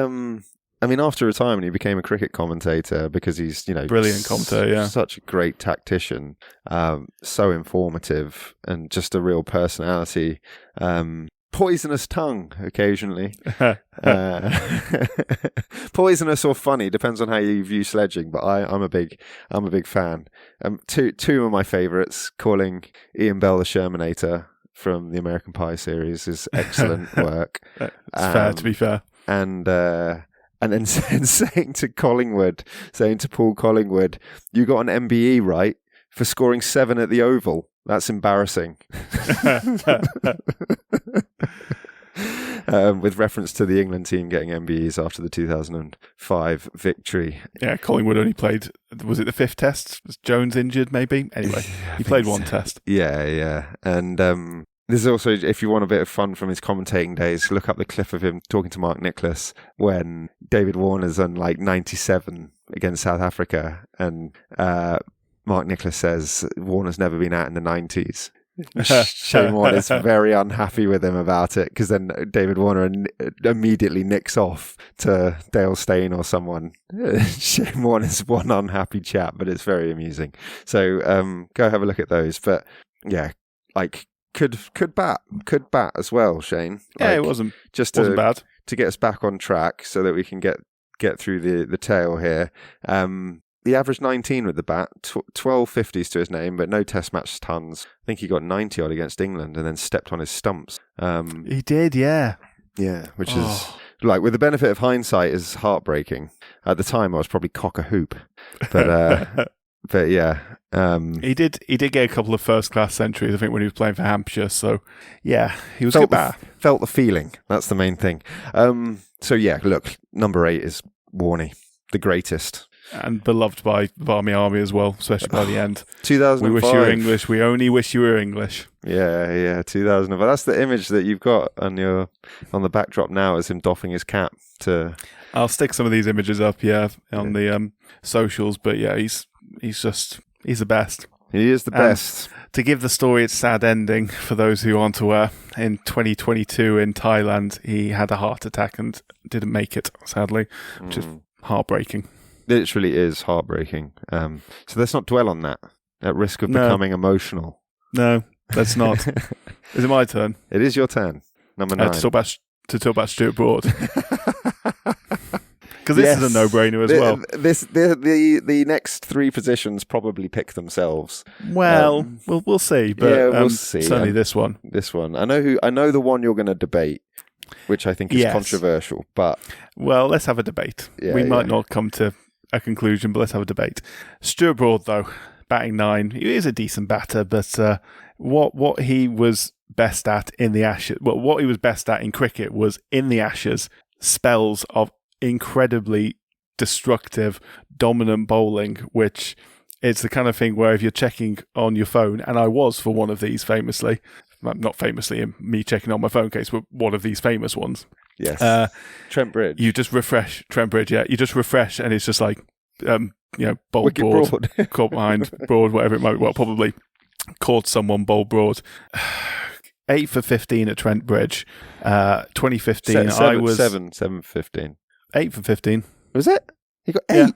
I mean, after retirement, he became a cricket commentator because he's, brilliant commentator, yeah. Such a great tactician, so informative, and just a real personality. Poisonous tongue occasionally. Poisonous or funny, depends on how you view sledging, but I'm a big fan. Two of my favourites, calling Ian Bell the Shermanator from the American Pie series, is excellent work. It's fair, to be fair. And then saying to Paul Collingwood, you got an MBE, right, for scoring 7 at the Oval. That's embarrassing. With reference to the England team getting MBEs after the 2005 victory. Yeah, Collingwood only played, was it the 5th test? Was Jones injured, maybe? Anyway, he played one test. Yeah. And there's also, if you want a bit of fun from his commentating days, look up the clip of him talking to Mark Nicholas when David Warner's on like 97 against South Africa, and Mark Nicholas says Warner's never been out in the 90s. Shane Warne is very unhappy with him about it, because then David Warner immediately nicks off to Dale Steyn or someone. Shane Warne is one unhappy chap, but it's very amusing. So go have a look at those. But yeah, like could bat as well, Shane. Yeah, like, it wasn't bad bad to get us back on track so that we can get through the tail here. The average 19 with the bat, 12 50s to his name, but no test match tons. I think he got 90 odd against England and then stepped on his stumps. He did, yeah. Yeah, which is, like, with the benefit of hindsight, is heartbreaking. At the time, I was probably cock a hoop. But, but yeah. He did get a couple of first-class centuries, I think, when he was playing for Hampshire. So, yeah, he was a good batter. Felt the feeling. That's the main thing. So, yeah, look, number 8 is Warne, the greatest. And beloved by the Barmy Army as well, especially by the end. 2005. We wish you were English. We only wish you were English. Yeah, 2005. That's the image that you've got on the backdrop now, is him doffing his cap to... I'll stick some of these images up, on the socials. But yeah, he's the best. He is the best. To give the story its sad ending, for those who aren't aware, in 2022 in Thailand, he had a heart attack and didn't make it, sadly, which is heartbreaking. Literally is heartbreaking. So let's not dwell on that, at risk of becoming emotional. No, let's not. Is it my turn? It is your turn. Number 9. To talk about Stuart Broad. Because this is a no-brainer as well. The next 3 positions probably pick themselves. Well, we'll see. But yeah, we'll see. Certainly this one. This one. I know the one you're going to debate, which I think is controversial. But let's have a debate. We might not come to a conclusion, but let's have a debate. Stuart Broad, though, batting 9, he is a decent batter, but what he was best at in the Ashes, what he was best at in cricket was in the Ashes, spells of incredibly destructive, dominant bowling, which it's the kind of thing where if you're checking on your phone, and I was for one of these famously, not famously in me checking on my phone case, but one of these famous ones. Yes. Trent Bridge. You just refresh Trent Bridge, yeah. You just refresh and it's just like, bowl Broad. Caught behind Broad, whatever it might be. Well, probably caught someone bowl Broad. 8 for 15 at Trent Bridge. 2015, I was... 7 for 15. 8 for 15. Was it? He got 8? Yeah.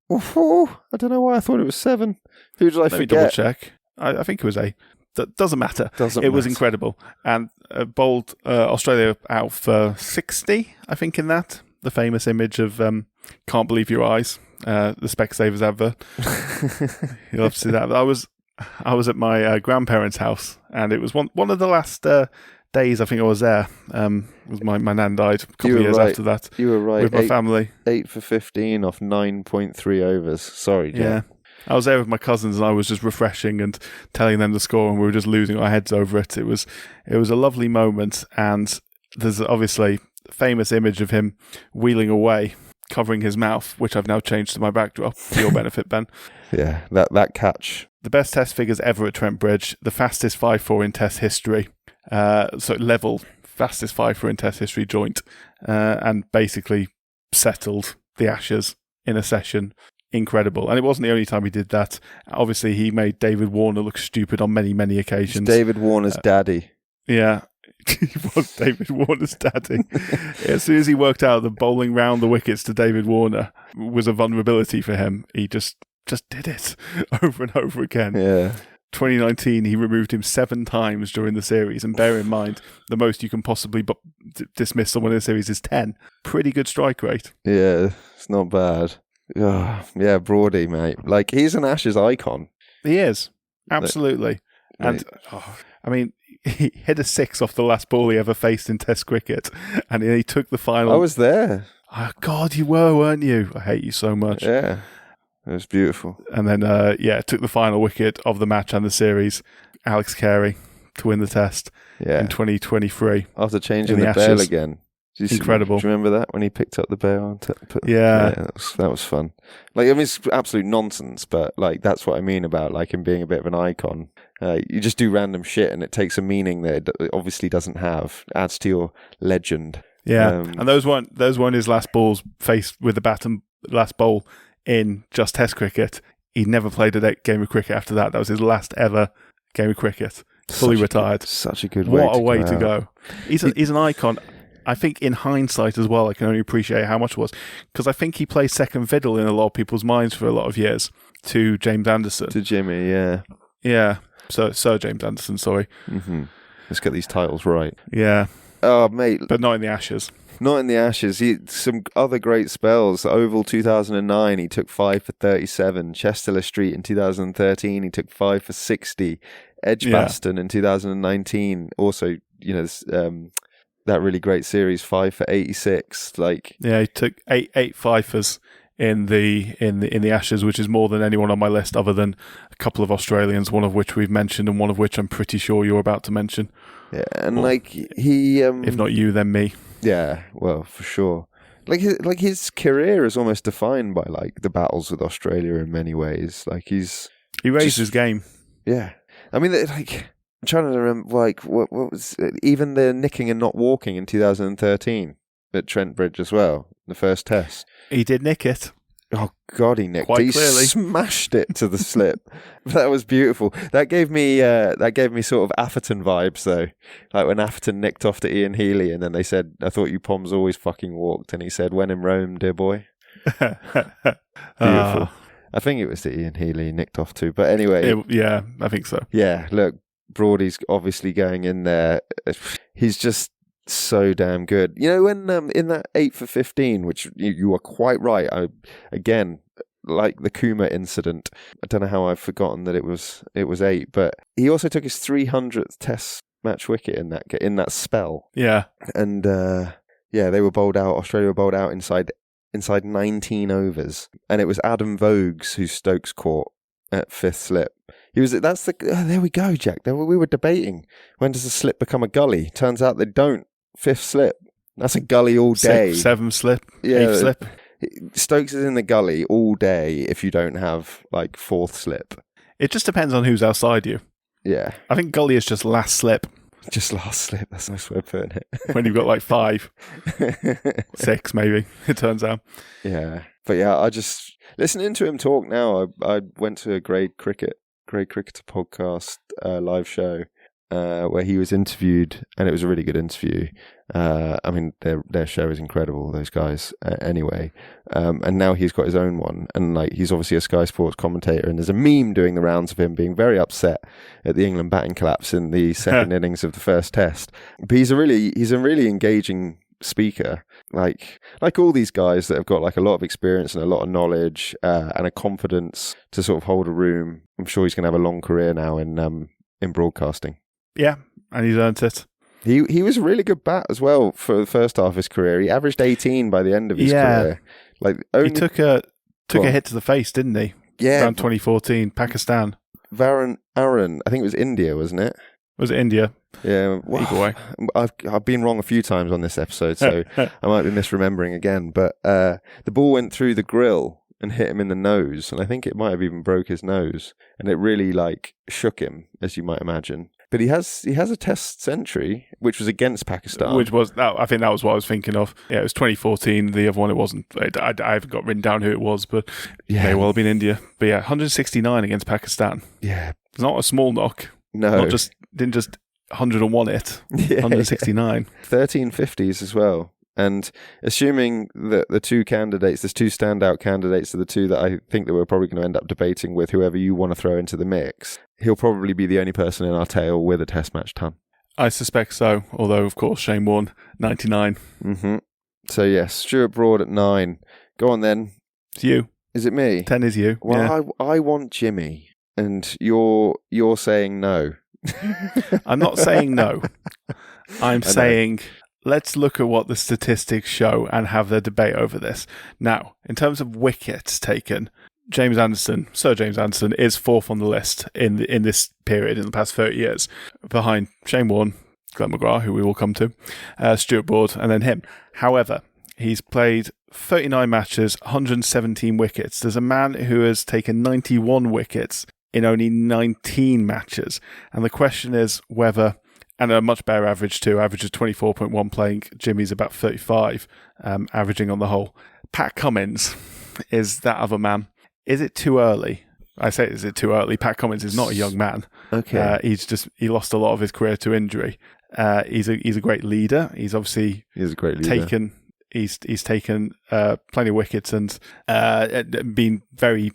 Oh, I don't know why I thought it was 7. Who did I forget? Let me double check. I think it was 8. That doesn't matter. It was incredible. And bowled Australia out for 60, I think, in that. The famous image of Can't Believe Your Eyes, the Specsavers advert. You'll have to see that. But I was at my grandparents' house, and it was one of the last days I think I was there. Was my nan died a couple of years after that. You were right. With my family. 8 for 15 off 9.3 overs. Sorry, Jack. Yeah. I was there with my cousins and I was just refreshing and telling them the score, and we were just losing our heads over it. It was a lovely moment, and there's obviously a famous image of him wheeling away, covering his mouth, which I've now changed to my backdrop for your benefit, Ben. Yeah, that catch. The best test figures ever at Trent Bridge, the fastest 5-4 in test history. Fastest 5-4 in test history joint, and basically settled the Ashes in a session. Incredible. And it wasn't the only time he did that. Obviously, he made David Warner look stupid on many, many occasions. It's David Warner's daddy. Yeah, he was David Warner's daddy. As soon as he worked out that bowling round the wickets to David Warner was a vulnerability for him, he just did it over and over again. Yeah. 2019, he removed him 7 times during the series, and bear in mind, the most you can possibly dismiss someone in a series is 10. Pretty good strike rate. Yeah, it's not bad. Oh, yeah, Broady, mate. Like, he's an Ashes icon. He is. Absolutely. And, he hit a 6 off the last ball he ever faced in Test cricket, and he took the final. I was there. Oh, God, you were, weren't you? I hate you so much. Yeah. It was beautiful. And then, took the final wicket of the match and the series. Alex Carey to win the Test in 2023. After changing the bail again. Incredible. Do you remember that when he picked up the bail? Yeah, that was fun. Like, I mean, it's absolute nonsense, but like that's what I mean about like him being a bit of an icon. You just do random shit, and it takes a meaning that it obviously doesn't have. It adds to your legend. Yeah, and those weren't his last balls faced with the bat and last bowl in just Test cricket. He never played a game of cricket after that. That was his last ever game of cricket. fully retired. Such a good way. What a way to out. go! He's an icon. I think in hindsight as well, I can only appreciate how much it was, because I think he plays second fiddle in a lot of people's minds for a lot of years to James Anderson. To Jimmy, yeah. Yeah. Sir James Anderson, sorry. Mm-hmm. Let's get these titles right. Yeah. Oh, mate. But not in the Ashes. Not in the Ashes. Some other great spells. Oval 2009, he took 5 for 37. Chester Street in 2013, he took 5 for 60. Edgbaston in 2019, also, that really great series, 5 for 86. He took eight fifers in the Ashes, which is more than anyone on my list, other than a couple of Australians, one of which we've mentioned, and one of which I'm pretty sure you're about to mention. Yeah, and he, if not you, then me. Yeah, well, for sure. His career is almost defined by the battles with Australia in many ways. He raised his game. Yeah, I mean, I'm trying to remember, what was even the nicking and not walking in 2013 at Trent Bridge as well, the first test. He did nick it. Oh God, he nicked. Quite He clearly smashed it to the slip. That was beautiful. That gave me sort of Atherton vibes though. Like when Atherton nicked off to Ian Healy, and then they said, "I thought you Poms always fucking walked," and he said, "When in Rome, dear boy." Beautiful. I think it was to Ian Healy nicked off to, but anyway. Yeah, I think so. Yeah, look, Broadie's obviously going in there. He's just so damn good. When in that 8 for 15, which you are quite right. Again, like the Kuma incident, I don't know how I've forgotten that it was 8, but he also took his 300th Test match wicket in that spell. Yeah, and they were bowled out. Australia were bowled out inside 19 overs, and it was Adam Vogues who Stokes caught at 5th slip. There we go, Jack. We were debating, when does a slip become a gully? Turns out they don't. 5th slip. That's a gully all day. 7th slip. Yeah, 8th slip. Stokes is in the gully all day if you don't have 4th slip. It just depends on who's outside you. Yeah. I think gully is just last slip. Just last slip. That's a nice way of putting it. When you've got 5. 6 maybe, it turns out. Yeah. But yeah, I just, listening to him talk now, I went to a Grade Cricketer podcast live show where he was interviewed, and it was a really good interview. I mean, their show is incredible, those guys, anyway. And now he's got his own one, and he's obviously a Sky Sports commentator, and there's a meme doing the rounds of him being very upset at the England batting collapse in the second innings of the first test. But he's a really engaging speaker, like all these guys that have got a lot of experience and a lot of knowledge and a confidence to sort of hold a room. I'm sure he's going to have a long career now in broadcasting. Yeah, and he's earned it. He was a really good bat as well for the first half of his career. He averaged 18 by the end of his career. He took a hit to the face, didn't he? Yeah, around 2014, Pakistan. Aaron, I think it was India, wasn't it? Was it India? Yeah, either way. I've been wrong a few times on this episode, so I might be misremembering again. But the ball went through the grill and hit him in the nose, and I think it might have even broke his nose, and it really shook him, as you might imagine. But he has a Test century, which was against Pakistan. Which was, I think that was what I was thinking of. Yeah, it was 2014. The other one, it wasn't. I haven't got written down who it was, but it may well have been India. But yeah, 169 against Pakistan. Yeah, it's not a small knock. No, didn't just 101 it. 169. 13 50s as well. And assuming that the two candidates, there's two standout candidates are the two that I think that we're probably going to end up debating with, whoever you want to throw into the mix, he'll probably be the only person in our tail with a Test match ton. I suspect so, although, of course, Shane Warne, 99. Mm-hmm. So, yes, Stuart Broad at 9. Go on, then. It's you. Is it me? 10 is you. Well, yeah. I want Jimmy, and you're saying no. I'm not saying no. I'm saying... Let's look at what the statistics show and have the debate over this. Now, in terms of wickets taken, Sir James Anderson is 4th on the list in this period, in the past 30 years, behind Shane Warne, Glenn McGrath, who we will come to, Stuart Broad, and then him. However, he's played 39 matches, 117 wickets. There's a man who has taken 91 wickets in only 19 matches. And the question is whether... And a much better average too. Average of 24.1 playing. Jimmy's about 35, averaging on the whole. Pat Cummins is that other man. Is it too early I say, is it too early? Pat Cummins is not a young man. Okay. He lost a lot of his career to injury. He's a great leader. He's obviously He's a great leader. He's taken plenty of wickets and been very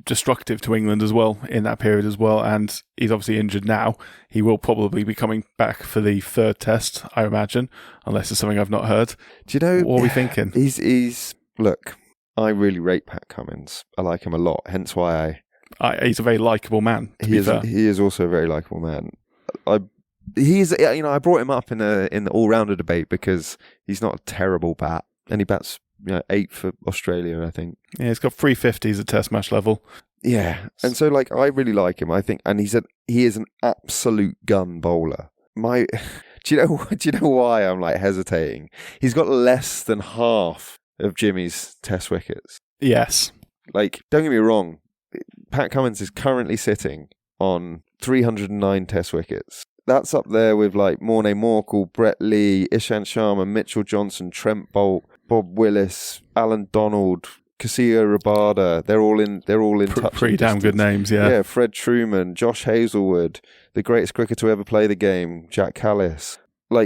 destructive to England as well in that period as well. And he's obviously injured now. He will probably be coming back for the third test, I imagine, unless it's something I've not heard. Do you know what are we thinking? He's look. I really rate Pat Cummins. I like him a lot. Hence why he's a very likeable man. He is also a very likeable man. I brought him up in the all-rounder debate because he's not a terrible bat, and he bats 8 for Australia, I think. Yeah, he's got 350s at Test match level. Yeah, and so I really like him. I think, and he is an absolute gun bowler. Do you know why I'm hesitating? He's got less than half of Jimmy's Test wickets. Yes. Don't get me wrong. Pat Cummins is currently sitting on 309 Test wickets. That's up there with Warne Morkel, Brett Lee, Ishant Sharma, Mitchell Johnson, Trent Bolt, Bob Willis, Alan Donald, Casio Rabada. They're all in touch. Pretty damn good names, yeah. Yeah, Fred Truman, Josh Hazlewood, the greatest cricketer to ever play the game, Jack Callis.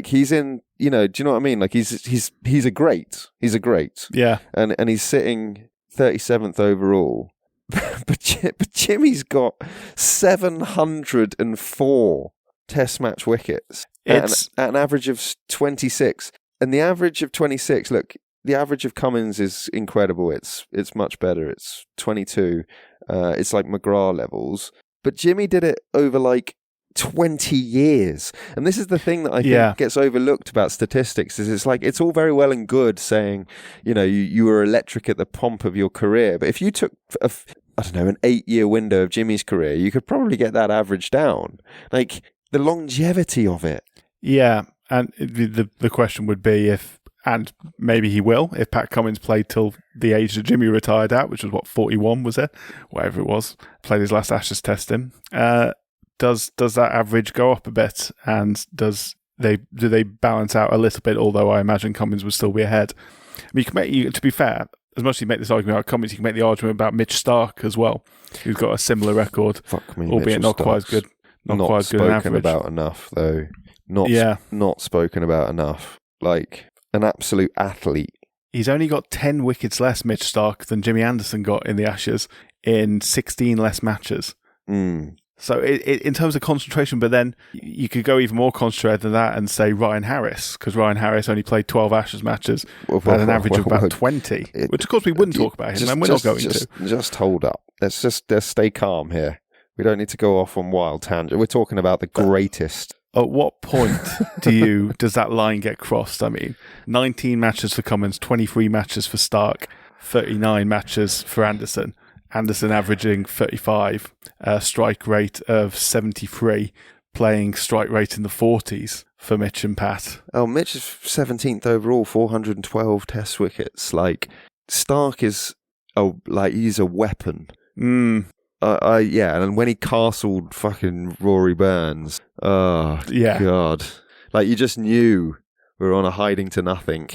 He's in, do you know what I mean? He's a great. He's a great. Yeah. And he's sitting 37th overall. but Jimmy's got 704 Test match wickets at an average of 26. And the average of 26, look, the average of Cummins is incredible. It's much better. It's 22. It's like McGrath levels. But Jimmy did it over 20 years. And this is the thing that I think gets overlooked about statistics, is it's all very well and good saying, you were electric at the pomp of your career. But if you took, an 8-year window of Jimmy's career, you could probably get that average down. The longevity of it. Yeah. And the question would be if, and maybe he will, if Pat Cummins played till the age that Jimmy retired at, which was 41 was it? Whatever it was. Played his last Ashes test in. Does that average go up a bit, and do they balance out a little bit? Although I imagine Cummins would still be ahead. I mean, to be fair, as much as you make this argument about Cummins, you can make the argument about Mitch Starc as well, who's got a similar record, albeit not quite as good. Not quite as good an average. Spoken about enough, though. Not spoken about enough. An absolute athlete. He's only got 10 wickets less, Mitch Starc, than Jimmy Anderson got in the Ashes in 16 less matches. So in terms of concentration, but then you could go even more concentrated than that and say Ryan Harris, because Ryan Harris only played 12 Ashes matches at an average of about 20, which of course we wouldn't talk about him, and we're not going to. Just hold up. Let's stay calm here. We don't need to go off on wild tangent. We're talking about the greatest. At what point does that line get crossed? I mean, 19 matches for Cummins, 23 matches for Starc, 39 matches for Anderson. Anderson averaging 35, strike rate of 73, playing strike rate in the 40s for Mitch and Pat. Oh, Mitch is 17th overall, 412 Test wickets. Starc is, he's a weapon. And when he castled fucking Rory Burns, God. You just knew we were on a hiding to nothing.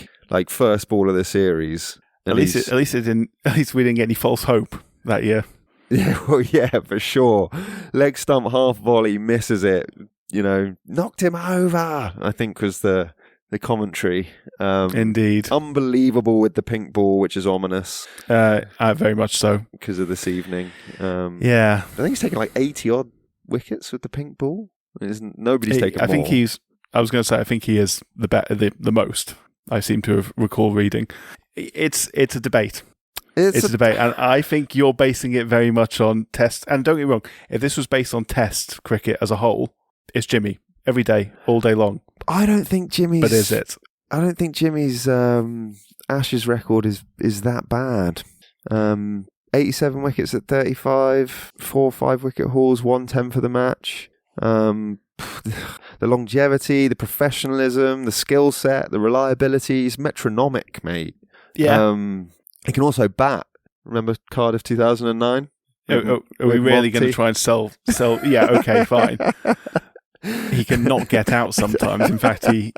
First ball of the series. At least we didn't get any false hope that year. Yeah, well, yeah, for sure. Leg stump half volley, misses it. Knocked him over, I think was the commentary. Indeed. Unbelievable with the pink ball, which is ominous. Very much so. Because of this evening. I think he's taken 80-odd wickets with the pink ball. Nobody's taken more. I think I was going to say, I think he is the most. I seem to have recall reading. It's a debate. It's a debate, and I think you're basing it very much on Test. And don't get me wrong, if this was based on Test cricket as a whole, it's Jimmy every day, all day long. I don't think Jimmy's. But is it? I don't think Jimmy's Ashes record is that bad. 87 wickets at 35, 4 5-wicket hauls, 110 for the match. The longevity, the professionalism, the skill set, the reliability is metronomic, mate. Yeah. He can also bat. Remember Cardiff 2009? Are we really going to try and sell? Yeah, okay, fine. he can not get out sometimes. In fact, he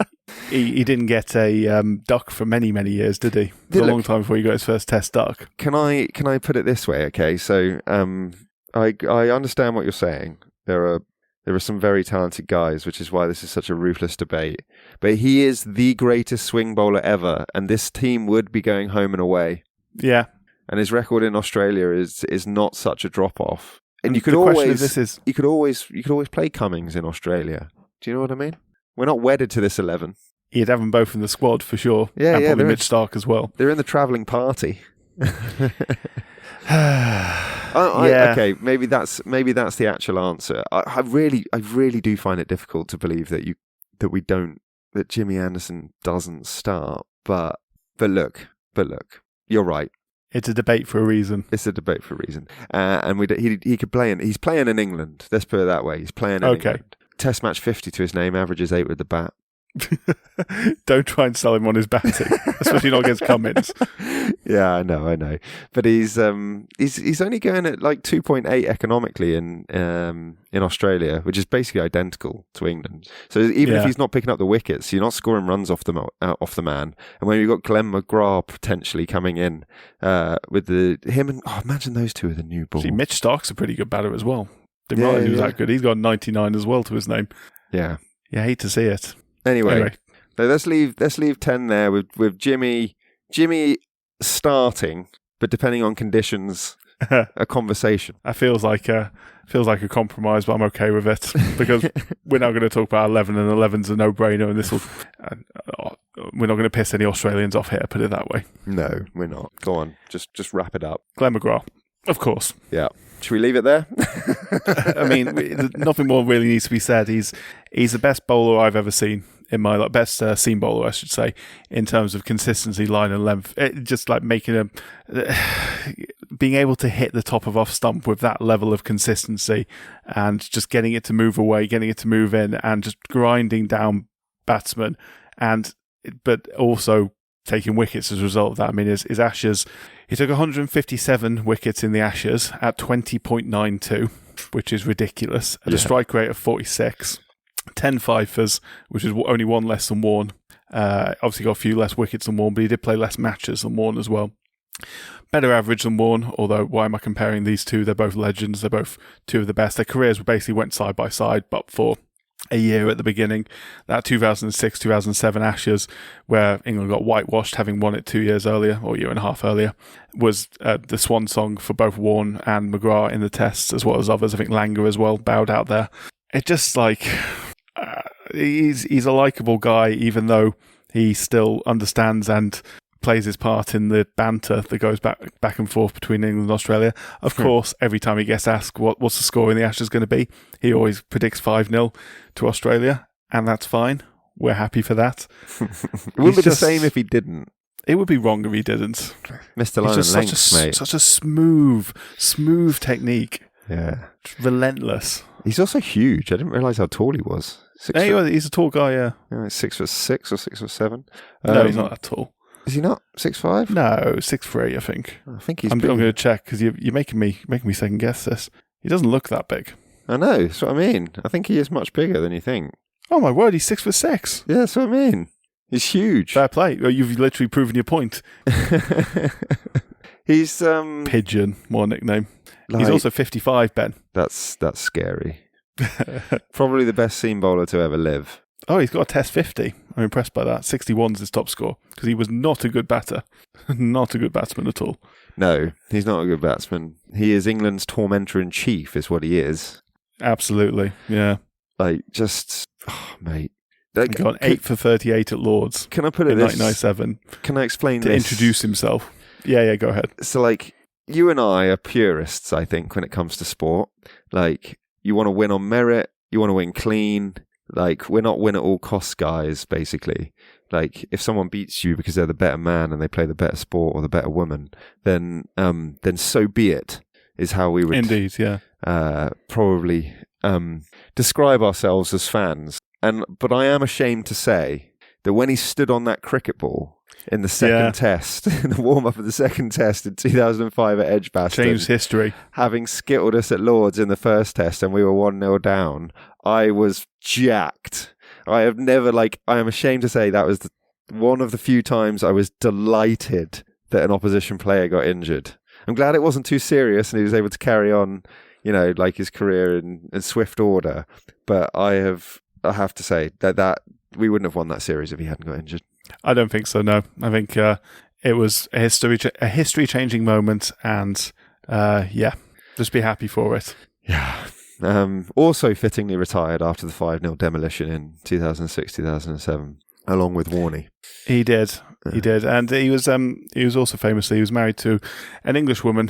didn't get a duck for many, many years, did he? It was a long time before he got his first Test duck. Can I put it this way? Okay, so I understand what you're saying. There are some very talented guys, which is why this is such a ruthless debate. But he is the greatest swing bowler ever, and this team would be going home and away. Yeah, and his record in Australia is not such a drop off. And you could always play Cummins in Australia. Do you know what I mean? We're not wedded to this 11. You'd have them both in the squad for sure. Yeah, and probably Mitch Starc as well. They're in the travelling party. Yeah. Okay, maybe that's the actual answer. I really do find it difficult to believe that Jimmy Anderson doesn't start. But look, you're right. It's a debate for a reason. And he could play he's playing in England. Let's put it that way. He's playing in England. Test match 50 to his name, averages 8 with the bat. Don't try and sell him on his batting, especially not against Cummins. Yeah, I know. But he's only going at like 2.8 economically in Australia, which is basically identical to England. So even if he's not picking up the wickets, you're not scoring runs off the man. And when you've got Glenn McGrath potentially coming in with imagine those two with a new ball. See, Mitch Starc's a pretty good batter as well. Didn't realize he was that good. He's got 99 as well to his name. Yeah, I hate to see it. Anyway, so let's leave 10 there with Jimmy starting, but depending on conditions, a conversation. That feels like a compromise, but I'm okay with it because we're now going to talk about 11, and 11's a no-brainer, and this will we're not going to piss any Australians off here. Put it that way. No, we're not. Go on, just wrap it up. Glenn McGrath, of course. Yeah. Should we leave it there? I mean, nothing more really needs to be said. He's the best bowler I've ever seen in my life. Best seam bowler, I should say, in terms of consistency, line and length. Just like making being able to hit the top of off stump with that level of consistency, and just getting it to move away, getting it to move in, and just grinding down batsmen, but also taking wickets as a result of that. I mean, his Ashes, he took 157 wickets in the Ashes at 20.92, which is ridiculous, at a strike rate of 46, 10 fifers, which is only one less than Warne. Obviously got a few less wickets than Warne, but he did play less matches than Warne as well. Better average than Warne, although why am I comparing these two? They're both legends. They're both two of the best. Their careers basically went side by side, but for a year at the beginning. That 2006-2007 Ashes, where England got whitewashed, having won it 2 years earlier, or a year and a half earlier, was the swan song for both Warne and McGrath in the tests, as well as others. I think Langer as well bowed out there. It just like he's a likeable guy, even though he still understands and plays his part in the banter that goes back and forth between England and Australia. Of course, every time he gets asked what's the score in the Ashes going to be, he always predicts 5-0 to Australia, and that's fine. We're happy for that. It would be the same if he didn't. It would be wrong if he didn't. Mr. Line and lengths, mate. Such a smooth technique. Yeah. It's relentless. He's also huge. I didn't realise how tall he was. He's a tall guy, yeah. 6'6" or 6'7". No, he's not that tall. Is he not 6'5"? No, 6'3", I think. I think he's. I'm going to check because you're making me second guess this. He doesn't look that big. I know. That's what I mean. I think he is much bigger than you think. Oh my word! He's 6'6". Yeah, that's what I mean. He's huge. Fair play. Well, you've literally proven your point. He's Pigeon, more nickname. He's also 55, Ben. That's scary. Probably the best seam bowler to ever live. Oh, he's got a Test 50. I'm impressed by that. 61's his top score because he was not a good batter. Not a good batsman at all. No, he's not a good batsman. He is England's tormentor-in-chief is what he is. Absolutely, yeah. Mate. He got 8 for 38 at Lords. Can I put it in this? 1997. Can I explain to this? Introduce himself. Yeah, go ahead. So, you and I are purists, I think, when it comes to sport. You want to win on merit. You want to win clean. We're not win at all costs guys, basically. If someone beats you because they're the better man and they play the better sport or the better woman, then so be it, is how we would indeed, yeah, probably describe ourselves as fans. But I am ashamed to say that when he stood on that cricket ball in the second test, in the warm-up of the second test in 2005 at Edgbaston. Changed history. Having skittled us at Lords in the first test and we were 1-0 down, I was jacked. I am ashamed to say that was one of the few times I was delighted that an opposition player got injured. I'm glad it wasn't too serious and he was able to carry on, his career in swift order. But I have to say that we wouldn't have won that series if he hadn't got injured. I don't think so, no. I think it was a history-changing moment, and just be happy for it. Yeah. Also fittingly retired after the 5-0 demolition in 2006-2007, along with Warne. He did, and he was also famously, he was married to an English woman,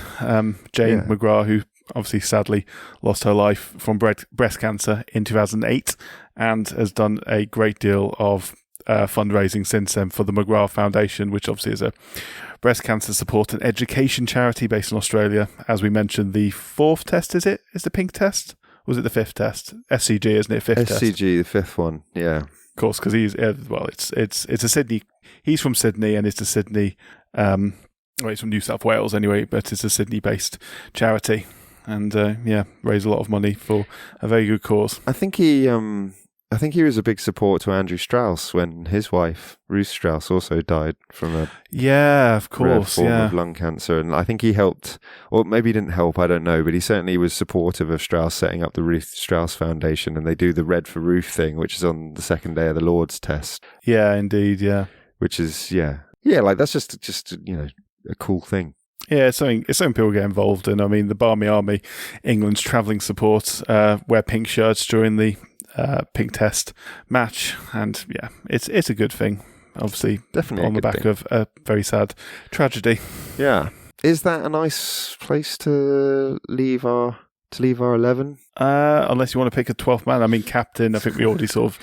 Jane McGrath, who obviously sadly lost her life from breast cancer in 2008, and has done a great deal of fundraising since then for the McGrath Foundation, which obviously is a breast cancer support and education charity based in Australia. As we mentioned, the fourth test, is the pink test? Or was it the fifth test? SCG, isn't it? Fifth test. SCG, the fifth one, yeah. Of course, because he's it's a Sydney. He's from Sydney, and it's a Sydney. He's from New South Wales anyway, but it's a Sydney-based charity, and raise a lot of money for a very good cause. I think he was a big support to Andrew Strauss when his wife Ruth Strauss also died from a rare form of lung cancer, and I think he helped, or maybe he didn't help, I don't know, but he certainly was supportive of Strauss setting up the Ruth Strauss Foundation, and they do the Red for Ruth thing, which is on the second day of the Lord's test. Yeah, indeed, yeah. Which is like that's just a cool thing. Yeah, it's something people get involved in. I mean, the Barmy Army, England's travelling support, wear pink shirts during the pink test match, and it's a good thing. Obviously, definitely on the back of a very sad tragedy. Yeah, is that a nice place to leave our 11? Unless you want to pick a 12th man. I mean, captain. I think we already sort of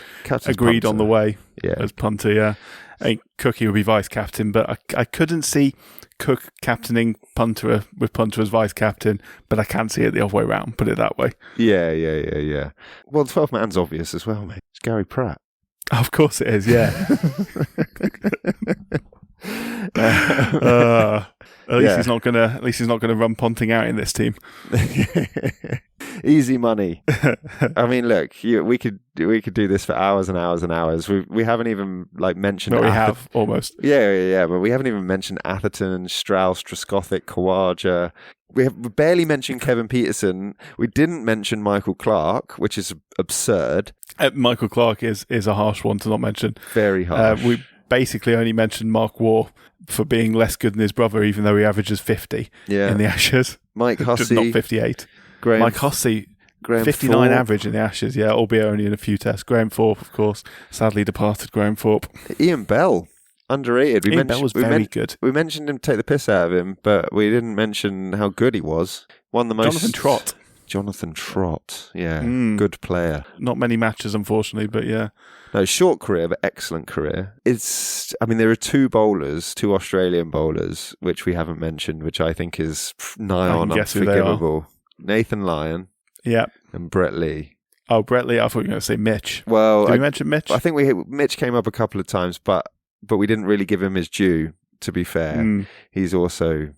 agreed punter on the way as punter. Yeah, I think Cookie would be vice captain, but I couldn't see Cook captaining punter with punter as vice captain, but I can see it the other way around. Put it that way. Yeah. Well, the 12th man's obvious as well, mate. It's Gary Pratt. Of course it is. Yeah. At least he's not gonna run punting out in this team. Easy money. I mean, look, we could do this for hours and hours and hours. We haven't even mentioned. No, we have almost. Yeah, but we haven't even mentioned Atherton, Strauss, Trescothick, Kawaja. We have barely mentioned Kevin Peterson. We didn't mention Michael Clark, which is absurd. Michael Clark is a harsh one to not mention. Very harsh. We basically only mentioned Mark Waugh for being less good than his brother, even though he averages 50 in the Ashes. Mike Hussey. Not 58. Mike Hussey, 59 Thorpe. average in the Ashes, albeit only in a few tests. Graham Thorpe, of course, sadly departed Graham Thorpe. Ian Bell, underrated. Ian Bell was very good. We mentioned him, take the piss out of him, but we didn't mention how good he was. Won the most. Jonathan Trott, good player. Not many matches, unfortunately, but yeah. No, short career, but excellent career. There are two Australian bowlers, which we haven't mentioned, which I think is nigh on unforgivable. Nathan Lyon, and Brett Lee. Oh, Brett Lee! I thought you were going to say Mitch. Well, did we mention Mitch? I think Mitch came up a couple of times, but we didn't really give him his due. To be fair, he's also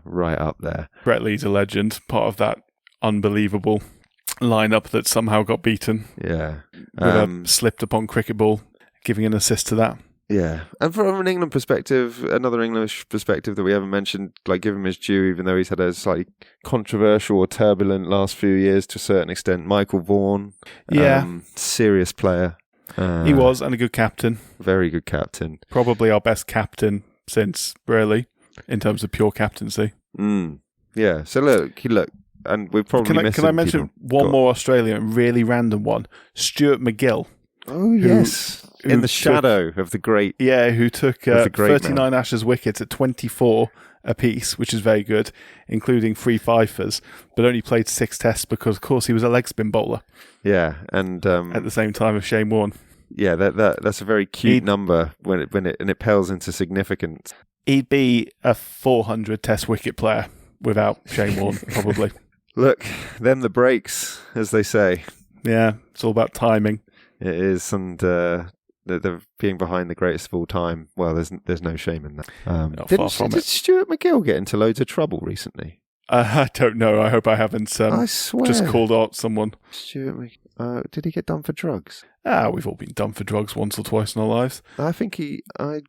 right up there. Brett Lee's a legend, part of that unbelievable lineup that somehow got beaten. Yeah, with a slipped upon cricket ball, giving an assist to that. Yeah, and from an England perspective, another English perspective that we haven't mentioned, give him his due, even though he's had a slightly controversial or turbulent last few years to a certain extent. Michael Vaughan, serious player. He was, and a good captain. Very good captain. Probably our best captain since, really, in terms of pure captaincy. Yeah, so look, and we've probably Can I mention one more Australian, really random one? Stuart McGill. Oh, yes. In the shadow of the great... Yeah, who took 39 man. Ashes wickets at 24 apiece, which is very good, including 3 fifers, but only played 6 tests because, of course, he was a leg spin bowler. Yeah, and... at the same time as Shane Warne. Yeah, that's a very cute number when it pales into significance. He'd be a 400 test wicket player without Shane Warne, probably. Look, them the breaks, as they say. Yeah, it's all about timing. It is, and the being behind the greatest of all time. Well, there's no shame in that. Did Stuart McGill get into loads of trouble recently? I don't know. I hope I haven't I swear. just called out someone. Stuart McGill, did he get done for drugs? We've all been done for drugs once or twice in our lives. I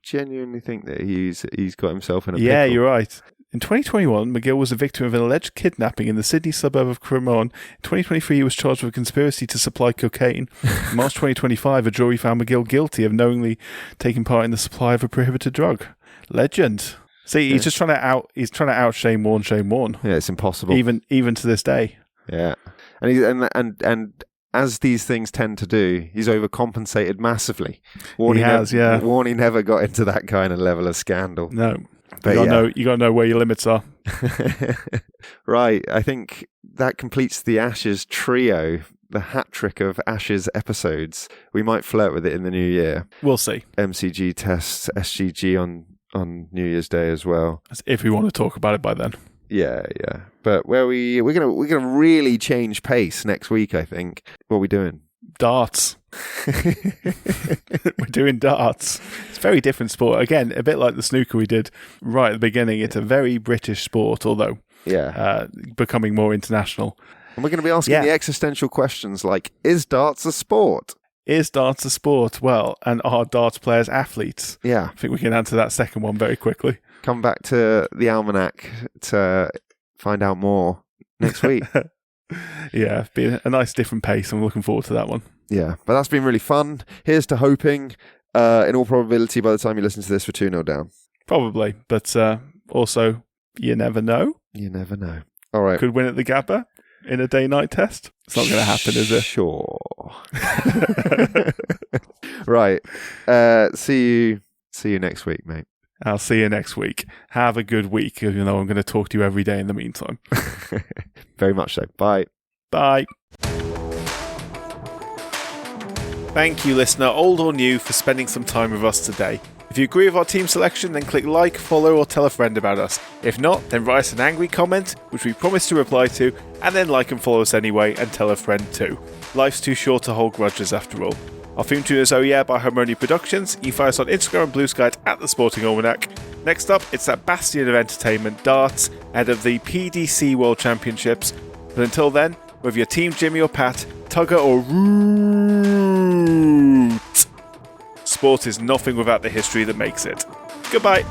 genuinely think that he's got himself in a Yeah, pickle. you're right. In 2021, McGill was a victim of an alleged kidnapping in the Sydney suburb of Cremorne. In 2023, he was charged with a conspiracy to supply cocaine. In March 2025, a jury found McGill guilty of knowingly taking part in the supply of a prohibited drug. Legend. See, he's just trying to out Shane Warne. Yeah, it's impossible. Even to this day. Yeah, and as these things tend to do, he's overcompensated massively. Warne never got into that kind of level of scandal. No. You gotta know where your limits are. Right, I think that completes the Ashes trio, the hat trick of Ashes episodes. We might flirt with it in the new year. We'll see. MCG tests, SGG on New Year's Day as well. As if we want to talk about it by then. Yeah. But we're gonna really change pace next week. I think. What are we doing? Darts. We're doing darts. It's a very different sport. Again, a bit like the snooker we did right at the beginning. It's a very British sport, although becoming more international. And we're going to be asking the existential questions like, is darts a sport? Is darts a sport? Well, and are darts players athletes? Yeah. I think we can answer that second one very quickly. Come back to the almanac to find out more next week. Yeah, be a nice different pace. I'm looking forward to that one. Yeah, but that's been really fun. Here's to hoping, in all probability, by the time you listen to this, we're 2-0 down. Probably, but also, you never know. You never know. All right. Could win at the Gabba in a day-night test. It's not going to happen, is it? Sure. Right. See you next week, mate. I'll see you next week. Have a good week, even though I'm going to talk to you every day in the meantime. Very much so. Bye. Bye. Thank you, listener, old or new, for spending some time with us today. If you agree with our team selection, then click like, follow, or tell a friend about us. If not, then write us an angry comment, which we promise to reply to, and then like and follow us anyway, and tell a friend too. Life's too short to hold grudges after all. Our theme tune is Oh Yeah by Harmonia Productions. You can find us on Instagram and Blue Sky at The Sporting Almanac. Next up, it's that bastion of entertainment, darts, ahead of the PDC World Championships. But until then, whether you're Team Jimmy or Pat, Tugger or Root, sport is nothing without the history that makes it. Goodbye.